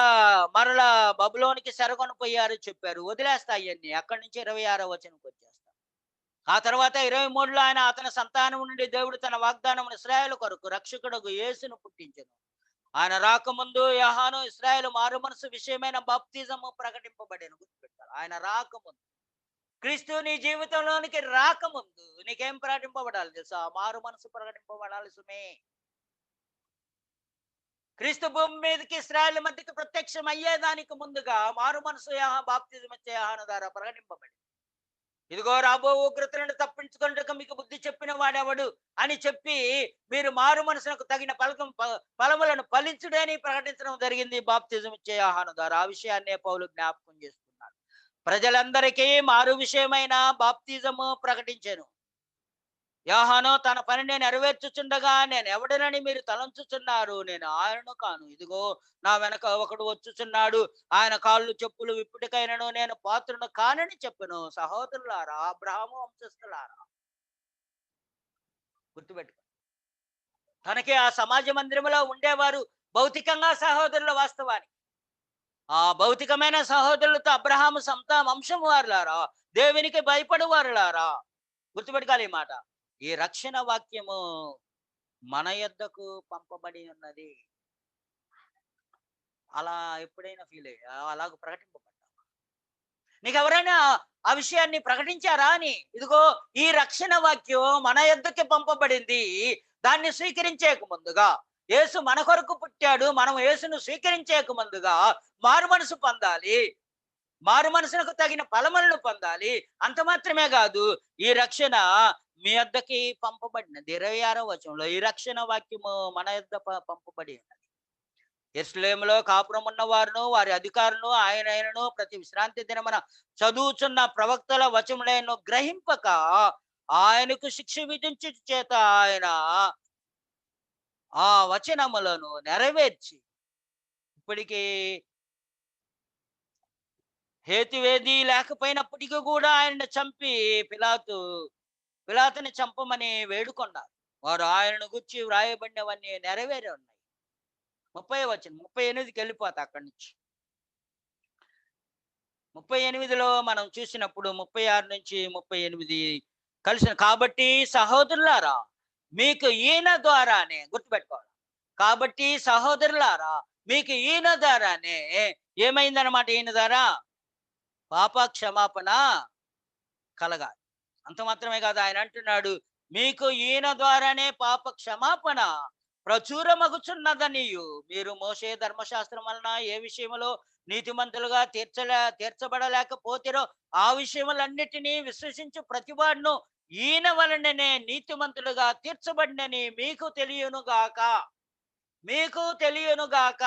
మరలా బబులోనికి చెరగొనిపోయారు చెప్పారు. వదిలేస్తా అయ్యన్ని. అక్కడి నుంచి 26వ వచనంకి వచ్చేస్తా. ఆ తర్వాత 23లో ఆయన అతని సంతానం నుండి దేవుడు తన వాగ్దానం ఇశ్రాయేలు కొరకు రక్షకుడగు యేసును పుట్టించెను. ఆయన రాకముందు యోహాను ఇశ్రాయేలు మారు మనసు విషయమైన బాప్తిజము ప్రకటింపబడెను. గుర్తుపెట్టాలి. ఆయన రాకముందు, క్రీస్తు నీ జీవితంలోనికి రాకముందు నీకేం ప్రకటింపబడాలి తెలుసా? మారు మనసు ప్రకటింపబడాలి సుమే. క్రీస్తు భూమి మీదకి ఇశ్రాయేలు మధ్యకి ప్రత్యక్షం అయ్యేదానికి ముందుగా మారు మనసు బాప్తిజం ఇచ్చే యోహాను ద్వారా ప్రకటింపబడింది. ఇదిగో రాబో ఉగ్రతలను తప్పించుకున్నట్టుగా మీకు బుద్ధి చెప్పిన వాడెవడు అని చెప్పి మీరు మారు మనసులకు తగిన ఫలములను ఫలించుడని ప్రకటించడం జరిగింది బాప్తిజం ఇచ్చే యోహాను ద్వారా. ఆ విషయాన్నే పౌలు జ్ఞాపకం చేస్తున్నాడు. ప్రజలందరికీ మారు విషయమైన బాప్తిజము ప్రకటించాను. యోహాను తన పనిని నెరవేర్చుచుండగా నేను ఎవడనని మీరు తలంచుచున్నారు, నేను ఆయనను కాను, ఇదిగో నా వెనక ఒకడు వచ్చుచున్నాడు, ఆయన కాళ్ళు చెప్పులు విప్పుటికైనను నేను పాత్రుడు కానని చెప్పెను. సహోదరులారా, అబ్రహాము వంశస్థులారా, గుర్తుపెట్టుకో. తనకి ఆ సమాజ మందిరంలో ఉండేవారు భౌతికంగా సహోదరుల వాస్తవానికి. ఆ భౌతికమైన సహోదరులతో అబ్రహాము వంశం వారులారా, దేవునికి భయపడు వారులారా, గుర్తుపెట్టుకోవాలి ఈ మాట. ఈ రక్షణ వాక్యము మన యొద్దకు పంపబడి ఉన్నది. అలా ఎప్పుడైనా ఫీల్ అయ్యా? అలాగ ప్రకటింపబడ్డా? నీకు ఎవరైనా ఆ విషయాన్ని ప్రకటించారా అని? ఇదిగో ఈ రక్షణ వాక్యం మన యొద్దకి పంపబడింది. దాన్ని స్వీకరించేక ముందుగా, యేసు మన కొరకు పుట్టాడు, మనం యేసును స్వీకరించేక ముందుగా మారు మనసు పొందాలి. మారు మనసునకు తగిన ఫలములను పొందాలి. అంత మాత్రమే కాదు, ఈ రక్షణ మీ యొద్దకి పంపబడినది. 26వ వచనంలో ఈ రక్షణ వాక్యము మన యొద్ద పంపబడి ఉన్నది. యెరూషలేములో కాపురం ఉన్న వారును వారి అధికారులను ఆయనను ప్రతి విశ్రాంతి దినమున చదువుచున్న ప్రవక్తల వచములను గ్రహింపక ఆయనకు శిక్ష విధించు చేత ఆయన ఆ వచనములను నెరవేర్చి ఇప్పటికీ హేతువేది లేకపోయినప్పటికీ కూడా ఆయనను చంపి పిలాతుని చంపమని వేడుకొన్నారు. వారు ఆయనను గుర్చి వ్రాయబడినవన్నీ నెరవేరి ఉన్నాయి. 30వ వచనం, 38కి వెళ్ళిపోతా అక్కడి నుంచి. 38లో మనం చూసినప్పుడు 36 నుంచి 38 కలిసిన. కాబట్టి సహోదరులారా, మీకు ఈయన ద్వారానే, గుర్తుపెట్టుకోవాలి. కాబట్టి సహోదరులారా, మీకు ఈయన ద్వారానే ఏమైందనమాట? ఈయన ద్వారా పాప క్షమాపణ కలగాలి. అంత మాత్రమే కాదు, ఆయన అంటున్నాడు, మీకు ఈయన ద్వారానే పాప క్షమాపణ ప్రచురమగుచున్నదనియు మీరు మోషే ధర్మశాస్త్రం వలన ఏ విషయంలో నీతిమంతులుగా తీర్చబడలేకపోతారో ఆ విషయములన్నిటినీ విశ్వసించు ప్రతివాడును ఈయన వలననే నీతిమంతులుగా తీర్చబడినని మీకు తెలియనుగాక. మీకు తెలియనుగాక.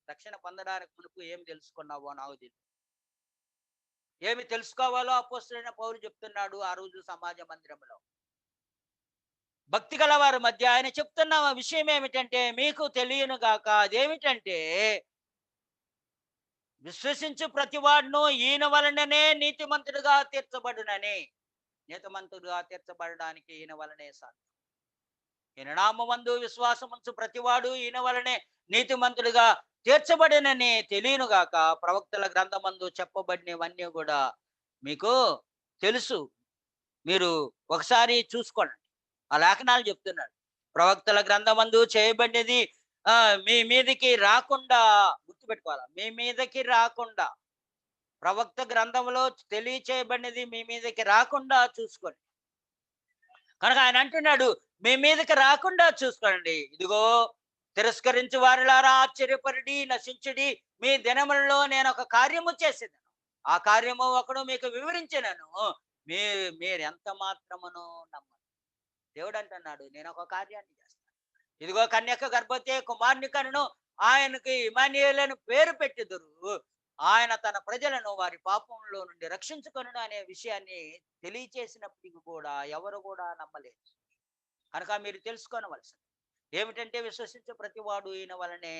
రక్షణ పొందడానికి మునుపు ఏం తెలుసుకున్నావో నాకు తెలియదు. ఏమి తెలుసుకోవాలో అపోస్తలుడైన పౌలు చెప్తున్నాడు ఆ రోజు సమాజ మందిరంలో. భక్తి గల వారి మధ్య ఆయన చెప్తున్న విషయం ఏమిటంటే, మీకు తెలియను గాక అదేమిటంటే, విశ్వసించు ప్రతివాడును ఈయన వలననే నీతిమంతుడుగా తీర్చబడునని. నీతిమంతుడుగా తీర్చబడడానికి ఈయన వలనే సాధ్యం. ఈయన నామమందు విశ్వాసముంచు ప్రతివాడు ఈయన వలనే నీతిమంతుడిగా తీర్చబడినని తెలియను గాక ప్రవక్తల గ్రంథమందు చెప్పబడినవన్నీ కూడా మీకు తెలుసు. మీరు ఒకసారి చూసుకోండి. ఆ లేఖనాలు చెప్తున్నాడు. ప్రవక్తల గ్రంథమందు చేయబడినది మీ మీదకి రాకుండా గుర్తుపెట్టుకోవాలి. మీ మీదకి రాకుండా ప్రవక్త గ్రంథంలో తెలియచేయబడినది మీ మీదకి రాకుండా చూసుకోండి. కనుక ఆయన అంటున్నాడు, మీ మీదకి రాకుండా చూసుకోండి. ఇదిగో తిరస్కరించి వారిలారా ఆశ్చర్యపరుడి, నశించుడి. మీ దినములలో నేను ఒక కార్యము చేసేదను. ఆ కార్యము ఒకడు మీకు వివరించినను. మీ మీరెంత మాత్రమును నమ్మరు. దేవుడు అంటున్నాడు, నేను ఒక కార్యాన్ని చేస్తాను. ఇదిగో కన్యక గర్భవతి కుమారుని కనును, ఆయనకి ఇమానుయేలు అని పేరు పెట్టుదురు. ఆయన తన ప్రజలను వారి పాపంలో నుండి రక్షించుకొనును అనే విషయాన్ని తెలియచేసినప్పటికీ కూడా ఎవరు కూడా నమ్మలేదు. కనుక మీరు తెలుసుకోనవలసింది ఏమిటంటే, విశ్వసించే ప్రతివాడు ఈయన వలనే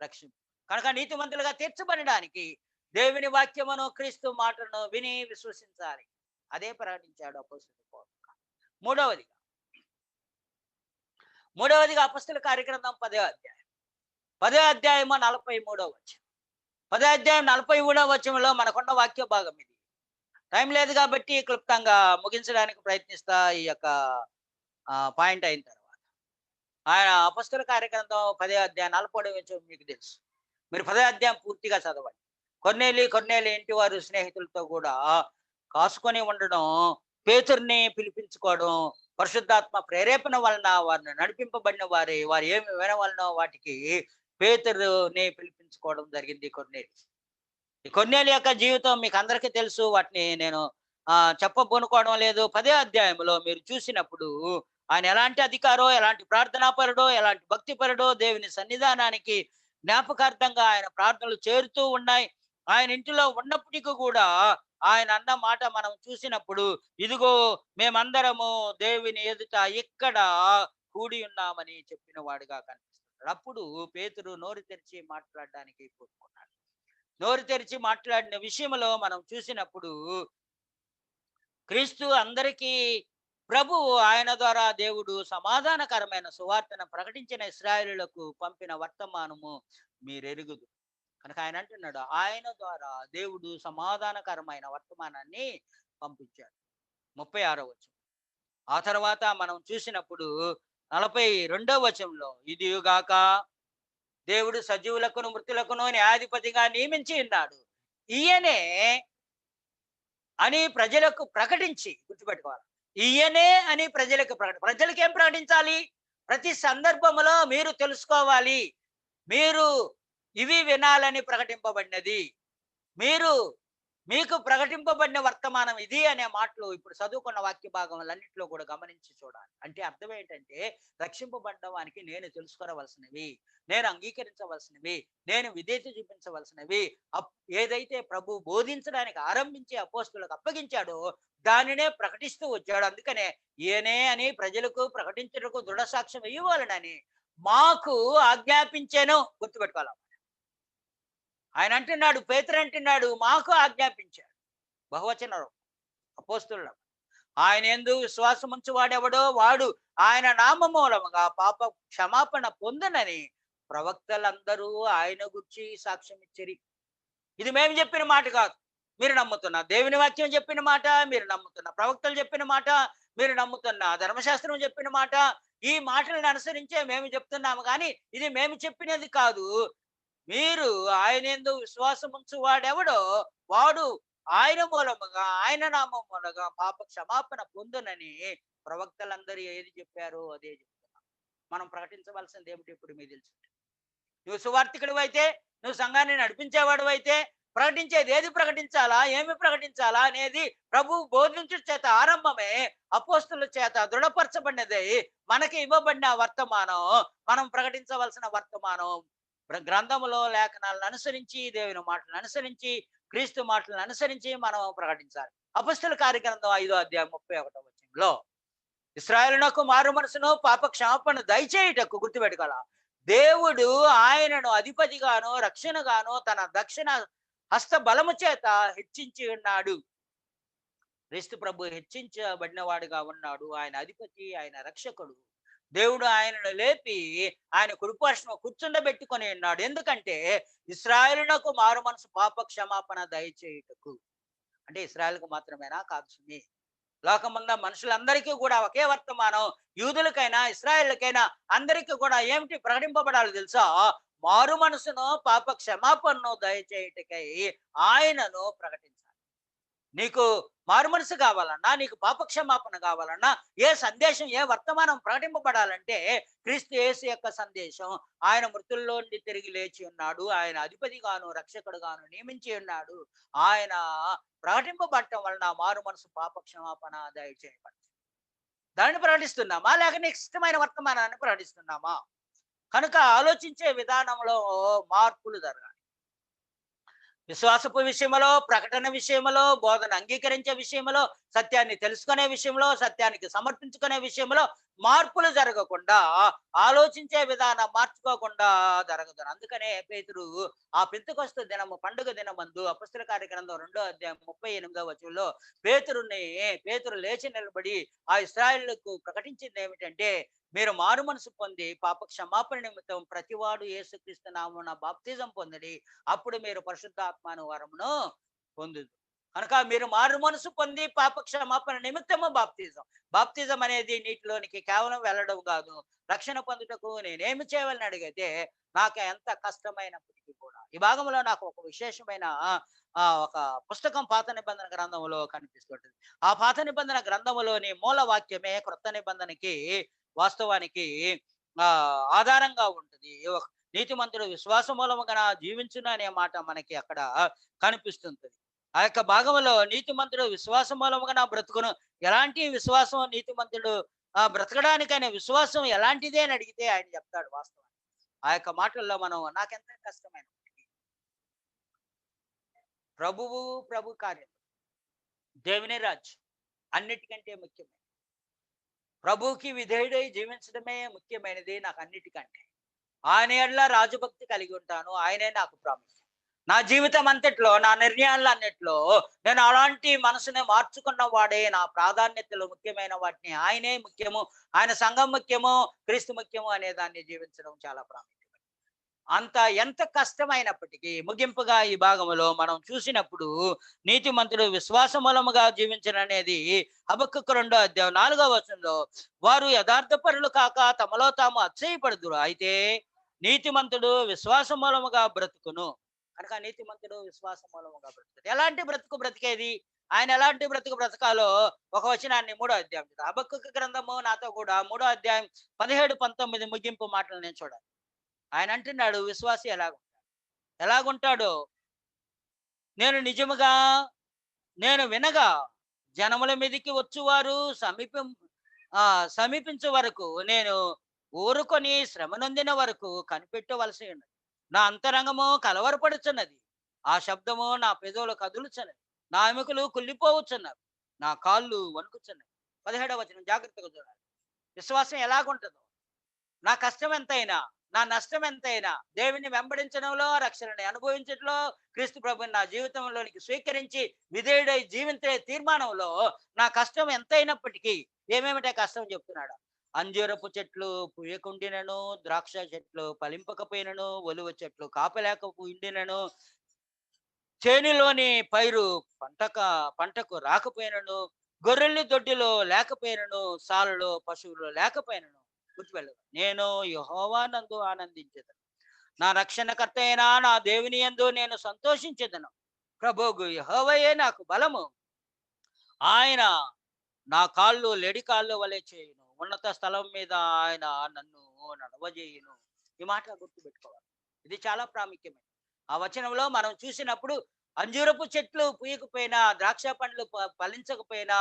రక్షించు. కనుక నీతిమంతులుగా తీర్చబడడానికి దేవుని వాక్యమును క్రీస్తు మాటలను విని విశ్వసించాలి. అదే ప్రకటించాడు అపోస్తలుడు పౌలు. మూడవదిగా అపొస్తలుల కార్యగ్రంథం 10వ అధ్యాయం 10వ అధ్యాయము 43వ వచనం. 10వ అధ్యాయం 43వ వచనంలో మనకున్న వాక్య భాగం ఇది. టైం లేదు కాబట్టి క్లుప్తంగా ముగించడానికి ప్రయత్నిస్తా. ఈ యొక్క పాయింట్ అయిన తర్వాత ఆయన అపొస్తలుల కార్యగ్రంథం 10వ అధ్యాయం 43వ వచనం మీకు తెలుసు. మీరు 10వ అధ్యాయం పూర్తిగా చదవండి. కొర్నేలి ఇంటి వారు స్నేహితులతో కూడా కాసుకొని ఉండడం, పేతురుని పిలిపించుకోవడం, పరిశుద్ధాత్మ ప్రేరేపణ వలన వారిని నడిపింపబడిన వారు ఏమి వినవలనో వాటికి పేతురుని పిలిపించుకోవడం జరిగింది. ఈ కొర్నేలి యొక్క జీవితం మీకు అందరికీ తెలుసు. వాటిని నేను చెప్పబోనుకోవడం లేదు. 10వ అధ్యాయంలో మీరు చూసినప్పుడు ఆయన ఎలాంటి అధికారో, ఎలాంటి ప్రార్థనాపరుడో, ఎలాంటి భక్తిపరుడో, దేవుని సన్నిధానానికి జ్ఞాపకార్థంగా ఆయన ప్రార్థనలు చేరుతూ ఉన్నాయి. ఆయన ఇంటిలో ఉన్నప్పటికీ కూడా ఆయన అన్న మాట మనం చూసినప్పుడు, ఇదిగో మేమందరము దేవుని ఎదుట ఇక్కడ కూడి ఉన్నామని చెప్పిన వాడుగా కనిపిస్తున్నాడు. అప్పుడు పేతురు నోరు తెరిచి మాట్లాడడానికి పూనుకున్నాడు. నోరు తెరిచి మాట్లాడిన విషయంలో మనం చూసినప్పుడు, క్రీస్తు అందరికీ ప్రభువు, ఆయన ద్వారా దేవుడు సమాధానకరమైన సువార్తను ప్రకటించిన ఇశ్రాయేలులకు పంపిన వర్తమానము మీరెరుగుదు. కనుక ఆయన అంటున్నాడు, ఆయన ద్వారా దేవుడు సమాధానకరమైన వర్తమానాన్ని పంపించాడు. 36వ వచనం. ఆ తర్వాత మనం చూసినప్పుడు 42వ వచనంలో, ఇదిగాక దేవుడు సజీవులకును మృతులకును న్యాయాధిపతిగా నియమించి ఉన్నాడు. ఈయనే అని ప్రజలకు ప్రకటించి, గుర్తుపెట్టుకోవాలి, ఈయనే అని ప్రజలకు ఏం ప్రకటించాలి? ప్రతి సందర్భంలో మీరు తెలుసుకోవాలి, మీరు ఇవి వినాలని ప్రకటింపబడినది, మీకు ప్రకటింపబడిన వర్తమానం ఇది అనే మాటలు ఇప్పుడు చదువుకున్న వాక్య భాగములన్నింటిలో కూడా గమనించి చూడాలి. అంటే అర్థం ఏంటంటే, రక్షింపబడ్డవానికి నేను తెలుసుకోవలసినవి, నేను అంగీకరించవలసినవి, నేను విధేయత చూపించవలసినవి, ఏదైతే ప్రభు బోధించడానికి ఆరంభించి అపోస్తలులకు అప్పగించాడో దానినే ప్రకటిస్తూ వచ్చాడు. అందుకనే ఈయనే అని ప్రజలకు ప్రకటించడానికి దృఢ సాక్ష్యం ఇవ్వాలనని మాకు ఆజ్ఞాపించాను. గుర్తుపెట్టుకోవాలి. ఆయన అంటున్నాడు, పేతురు అంటున్నాడు, మాకు ఆజ్ఞాపించాడు. బహువచన అపోస్తలుడు. ఆయన యందు విశ్వాసం ఉంచి వాడెవడో వాడు ఆయన నామ మూలముగా పాప క్షమాపణ పొందునని ప్రవక్తలందరూ ఆయన గురించి సాక్ష్యం ఇచ్చిరి. ఇది మేము చెప్పిన మాట కాదు, మీరు నమ్ముతున్న దేవుని వాక్యం చెప్పిన మాట, మీరు నమ్ముతున్న ప్రవక్తలు చెప్పిన మాట, మీరు నమ్ముతున్న ధర్మశాస్త్రం చెప్పిన మాట. ఈ మాటలను అనుసరించే మేము చెప్తున్నాము, కానీ ఇది మేము చెప్పినది కాదు. మీరు ఆయన యందు విశ్వాసం ఉంచు వాడెవడో వాడు ఆయన మూలముగా, ఆయన నామం మూలముగా పాప క్షమాపణ పొందునని ప్రవక్తలందరూ ఏది చెప్పారో అదే చెప్తున్నాం. మనం ప్రకటించవలసింది ఏమిటి ఇప్పుడు మీకు తెలుసు. నువ్వు సువార్థికుడు అయితే, నువ్వు సంఘాన్ని నడిపించేవాడు అయితే, ప్రకటించేది ఏది ప్రకటించాలా, ఏమి ప్రకటించాలా అనేది ప్రభు బోధించు చేత ఆరంభమే అపోస్తలుల చేత దృఢపరచబడినది. మనకి ఇవ్వబడిన వర్తమానం, మనం ప్రకటించవలసిన వర్తమానం గ్రంథములో లేఖనాలను అనుసరించి, దేవుని మాటలను అనుసరించి, క్రీస్తు మాటలను అనుసరించి మనం ప్రకటించాలి. అపొస్తలుల కార్యగ్రంథం 5వ అధ్యాయం 31వ వచనంలో ఇశ్రాయేలునకు మారు మనసును పాప క్షమాపణ దయచేయుటకు, గుర్తుపెట్టుకోవాలా, దేవుడు ఆయనను అధిపతిగాను రక్షణగాను తన దక్షిణ హస్త బలము చేత హెచ్చించి ఉన్నాడు. క్రీస్తు ప్రభు హెచ్చించబడిన వాడుగా ఉన్నాడు. ఆయన అధిపతి, ఆయన రక్షకుడు. దేవుడు ఆయనను లేపి ఆయన కుడిపార్శ్వన కూర్చుండబెట్టుకొని ఉన్నాడు. ఎందుకంటే ఇశ్రాయేలునకు మారు మనసు పాప క్షమాపణ దయచేయుటకు. అంటే ఇశ్రాయేలుకు మాత్రమేనా? కాదు సుమి. లోకమున్న మనుషులందరికీ కూడా ఒకే వర్తమానం. యూదులకైనా ఇశ్రాయేలుకైనా అందరికీ కూడా ఏమిటి ప్రకటింపబడాలి తెలుసా? మారు మనసును పాప క్షమాపణను దయచేయుటకై ఆయనను ప్రకటించాలి. నీకు మారుమనసు కావాలన్నా, నీకు పాపక్షమాపణ కావాలన్నా, ఏ సందేశం, ఏ వర్తమానం ప్రకటింపబడాలంటే క్రీస్తు యేసు యొక్క సందేశం. ఆయన మృతుల్లో నుండి తిరిగి లేచి ఉన్నాడు. ఆయన అధిపతిగాను రక్షకుడుగాను నియమించి ఉన్నాడు. ఆయన ప్రకటింపబడటం వలన మారు మనసు పాపక్షమాపణ దయచేయబడింది. దాన్ని ప్రకటిస్తున్నామా, లేక నీకు ఇష్టమైన వర్తమానాన్ని ప్రకటిస్తున్నామా? కనుక ఆలోచించే విధానంలో మార్పులు జరగాలి. విశ్వాసపు విషయంలో, ప్రకటన విషయంలో, బోధన అంగీకరించే విషయంలో, సత్యాన్ని తెలుసుకునే విషయంలో, సత్యానికి సమర్పించుకునే విషయంలో మార్పులు జరగకుండా, ఆలోచించే విధానం మార్చుకోకుండా జరగదు. అందుకనే పేతురు ఆ పెంతెకొస్తు దినము పండుగ దినమందు అపొస్తలుల కార్యగ్రంథం 2వ అధ్యాయం 38వ వచనంలో పేతురు లేచి నిలబడి ఆ ఇశ్రాయేలుకు ప్రకటించింది ఏమిటంటే, మీరు మారు మనసు పొంది పాప క్షమాపణ నిమిత్తం ప్రతివాడు యేసుక్రీస్తు నామమున బాప్తిజం పొందిడి, అప్పుడు మీరు పరిశుద్ధాత్మను వరమును పొందుదు. కనుక మీరు మారు మనసు పొంది పాప క్షమాపణ నిమిత్తము బాప్తిజం అనేది నీటిలోనికి కేవలం వెళ్ళడం కాదు. రక్షణ పొందుటకు నేనేమి చేయవాలని అడిగితే, నాకు ఎంత కష్టమైనప్పటికీ కూడా ఈ భాగంలో నాకు ఒక విశేషమైన ఒక పుస్తకం పాత నిబంధన గ్రంథంలో కనిపిస్తుంటుంది. ఆ పాత నిబంధన గ్రంథములోని మూల వాక్యమే క్రొత్త నిబంధనకి వాస్తవానికి ఆధారంగా ఉంటుంది. నీతిమంతుడు విశ్వాస మూలముగా జీవించును అనే మాట మనకి అక్కడ కనిపిస్తుంది. ఆ యొక్క భాగంలో నీతిమంతుడు విశ్వాస మూలముగా నా బ్రతుకును, ఎలాంటి విశ్వాసం నీతిమంతుడు బ్రతకడానికైనా విశ్వాసం ఎలాంటిదే అని అడిగితే ఆయన చెప్తాడు వాస్తవం. ఆ యొక్క మాటల్లో మనం నాకెంత కష్టమైన ప్రభు కార్యం, దేవుని రాజ్యం అన్నిటికంటే ముఖ్యమైనది. ప్రభువుకి విధేయుడై జీవించడమే ముఖ్యమైనది నాకు అన్నిటికంటే. ఆయన ఎడల రాజభక్తి కలిగి ఉంటాను. ఆయనే నాకు ప్రాముఖ్యం. నా జీవితం అంతట్లో, నా నిర్ణయాలు అన్నిట్లో నేను అలాంటి మనసుని మార్చుకున్న వాడే. నా ప్రాధాన్యతలు ముఖ్యమైన వాటిని ఆయనే ముఖ్యము, ఆయన సంఘం ముఖ్యము, క్రీస్తు ముఖ్యము అనే దాన్ని జీవించడం చాలా ప్రాముఖ్యం. అంత ఎంత కష్టమైనప్పటికీ ముగింపుగా ఈ భాగంలో మనం చూసినప్పుడు నీతిమంతుడు విశ్వాస మూలముగా జీవించననేది హబక్కూకు 2వ అధ్యాయం 4వ వచనంలో, వారు యథార్థపరులు కాక తమలో తాము అతిశయపడుదురు, అయితే నీతిమంతుడు విశ్వాస మూలముగా బ్రతుకును. కనుక నీతిమంతుడు విశ్వాస మూలముగా బ్రతుకుడు. ఎలాంటి బ్రతుకు బ్రతికేది, ఆయన ఎలాంటి బ్రతుకు బ్రతకాలో ఒక వచనాన్ని 3వ అధ్యాయం హబక్కూకు గ్రంథము నాతో కూడా 3వ అధ్యాయం 17, 19 ముగింపు మాటలు నేను చూడాలి. ఆయన అంటున్నాడు, విశ్వాసి ఎలాగుంటాడో నేను వినగా జనముల మీదకి వచ్చువారు సమీపించే వరకు నేను ఊరుకొని శ్రమ నొందిన వరకు కనిపెట్టవలసి ఉన్నది. నా అంతరంగము కలవరపడుచున్నది, ఆ శబ్దము నా పెదవులు కదులుచున్నది, నా ఎముకలు కుళ్ళిపోవచ్చున్నవి, నా కాళ్ళు వణుకుచున్నవి. 17వ వచనం జాగ్రత్తగా చూడాలి. విశ్వాసం ఎలాగుంటుందో, నా కష్టం ఎంతైనా, నా నష్టం ఎంతైనా దేవుని వెంబడించడంలో, రక్షణని అనుభవించడంలో, క్రీస్తు ప్రభుని నా జీవితంలోనికి స్వీకరించి విధేయుడై జీవించే తీర్మానంలో నా కష్టం ఎంతైనప్పటికీ ఏమేమిటే కష్టం చెప్తున్నాడు. అంజూరపు చెట్లు పూయకుండినను, ద్రాక్ష చెట్లు ఫలింపకపోయినను, ఒలివ చెట్లు కాపలేకపోయిండినను, చేనులోని పైరు పంటకు రాకపోయినను, గొర్రెల్ని దొడ్డిలో లేకపోయినను, సాలలో పశువులు లేకపోయినను, గుర్తుపెట్టదు, నేను యెహోవానందు ఆనందించెదను, నా రక్షణకర్త అయినా నా దేవుని యందు నేను సంతోషించెదను. ప్రభువు యెహోవాయే నాకు బలము, ఆయన నా కాళ్ళు లేడి కాళ్ళు వలె చేయును, ఉన్నత స్థలం మీద ఆయన నన్ను నడవజేయును. ఈ మాట గుర్తుపెట్టుకోవాలి. ఇది చాలా ప్రాముఖ్యమైనది. ఆ వచనంలో మనం చూసినప్పుడు అంజూరపు చెట్లు పూయకపోయినా, ద్రాక్ష పండ్లు ఫలించకపోయినా,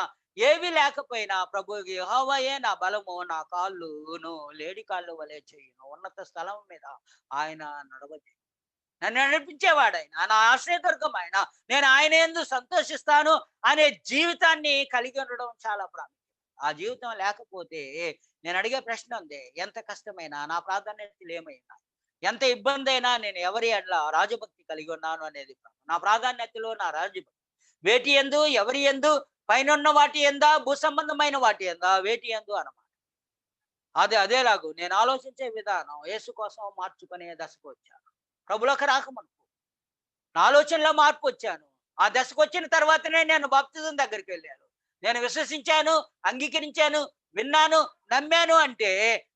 ఏవి లేకపోయినా ప్రభు యెహోవాయే నా బలము, నా కాళ్ళును లేడి కాళ్ళు వలె చేయును, ఉన్నత స్థలం మీద ఆయన నడవజేయును. నన్ను నడిపించేవాడు ఆయన, నా ఆశ్రయదుర్గం ఆయన, నేను ఆయన యందు సంతోషిస్తాను అనే జీవితాన్ని కలిగి ఉండడం చాలా ప్రాముఖ్యం. ఆ జీవితం లేకపోతే నేను అడిగే ప్రశ్న ఉంది. ఎంత కష్టమైనా, నా ప్రాధాన్యతలు ఏమైనా, ఎంత ఇబ్బందైనా నేను ఎవరి యెడల రాజభక్తి కలిగి ఉన్నాను అనేది నా ప్రాధాన్యతలో నా రాజభక్తి. వేటి యందు, ఎవరి యందు, పైనున్న వాటి యందా, భూసంబంధమైన వాటి యందా, వేటి యందు అనమాట. అదేలాగు నేను ఆలోచించే విధానం యేసు కోసం మార్చుకునే దశకొచ్చాను. ప్రభువులోకి రాకమునుపు నా ఆలోచనలో మార్పొచ్చాను. ఆ దశకొచ్చిన తర్వాతనే నేను బాప్తిజం దగ్గరికెళ్ళాను. నేను విశ్వసించాను, అంగీకరించాను, విన్నాను, నమ్మాను అంటే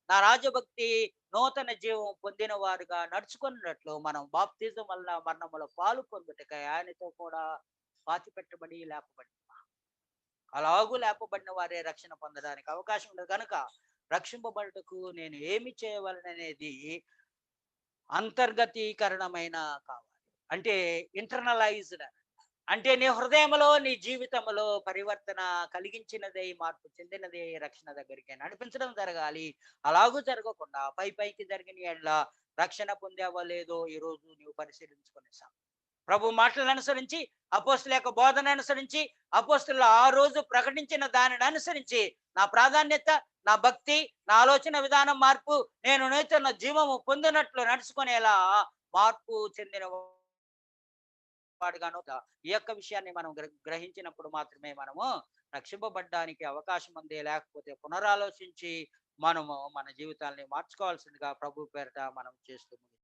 నా రాజభక్తి నూతన జీవం పొందిన వారుగా నడుచుకున్నట్లు మనం బాప్తిజం వలన మరణములో పాలు పొందుటకై ఆయనతో కూడా పాతిపెట్టబడి లేపబడి అలాగూ లేపబడిన వారే రక్షణ పొందడానికి అవకాశం ఉండదు కనుక రక్షింపబడుటకు నేను ఏమి చేయవలననేది అంతర్గతీకరణమైన కావాలి. అంటే ఇంటర్నలైజ్డ్ అంటే నీ హృదయంలో, నీ జీవితంలో పరివర్తన కలిగించినదై, మార్పు చెందినదే రక్షణ దగ్గరికి నడిపించడం జరగాలి. అలాగూ జరగకుండా పైకి జరిగిన యెడల రక్షణ పొందావో లేదో ఈరోజు నీవు పరిశీలించుకునే ప్రభు మాటలను అనుసరించి, అపోస్తుల యొక్క బోధన అనుసరించి, అపోస్తులు ఆ రోజు ప్రకటించిన దానిని అనుసరించి నా ప్రాధాన్యత, నా భక్తి, నా ఆలోచన విధానం మార్పు, నేను నూతన జీవము పొందినట్లు నడుచుకునేలా మార్పు చెందిన వాడుగాను ఈ యొక్క విషయాన్ని మనం గ్రహించినప్పుడు మాత్రమే మనము రక్షింపబడ్డానికి అవకాశం ఉంది. లేకపోతే పునరాలోచించి మనము మన జీవితాల్ని మార్చుకోవాల్సిందిగా ప్రభు పేరిట మనం చేస్తూ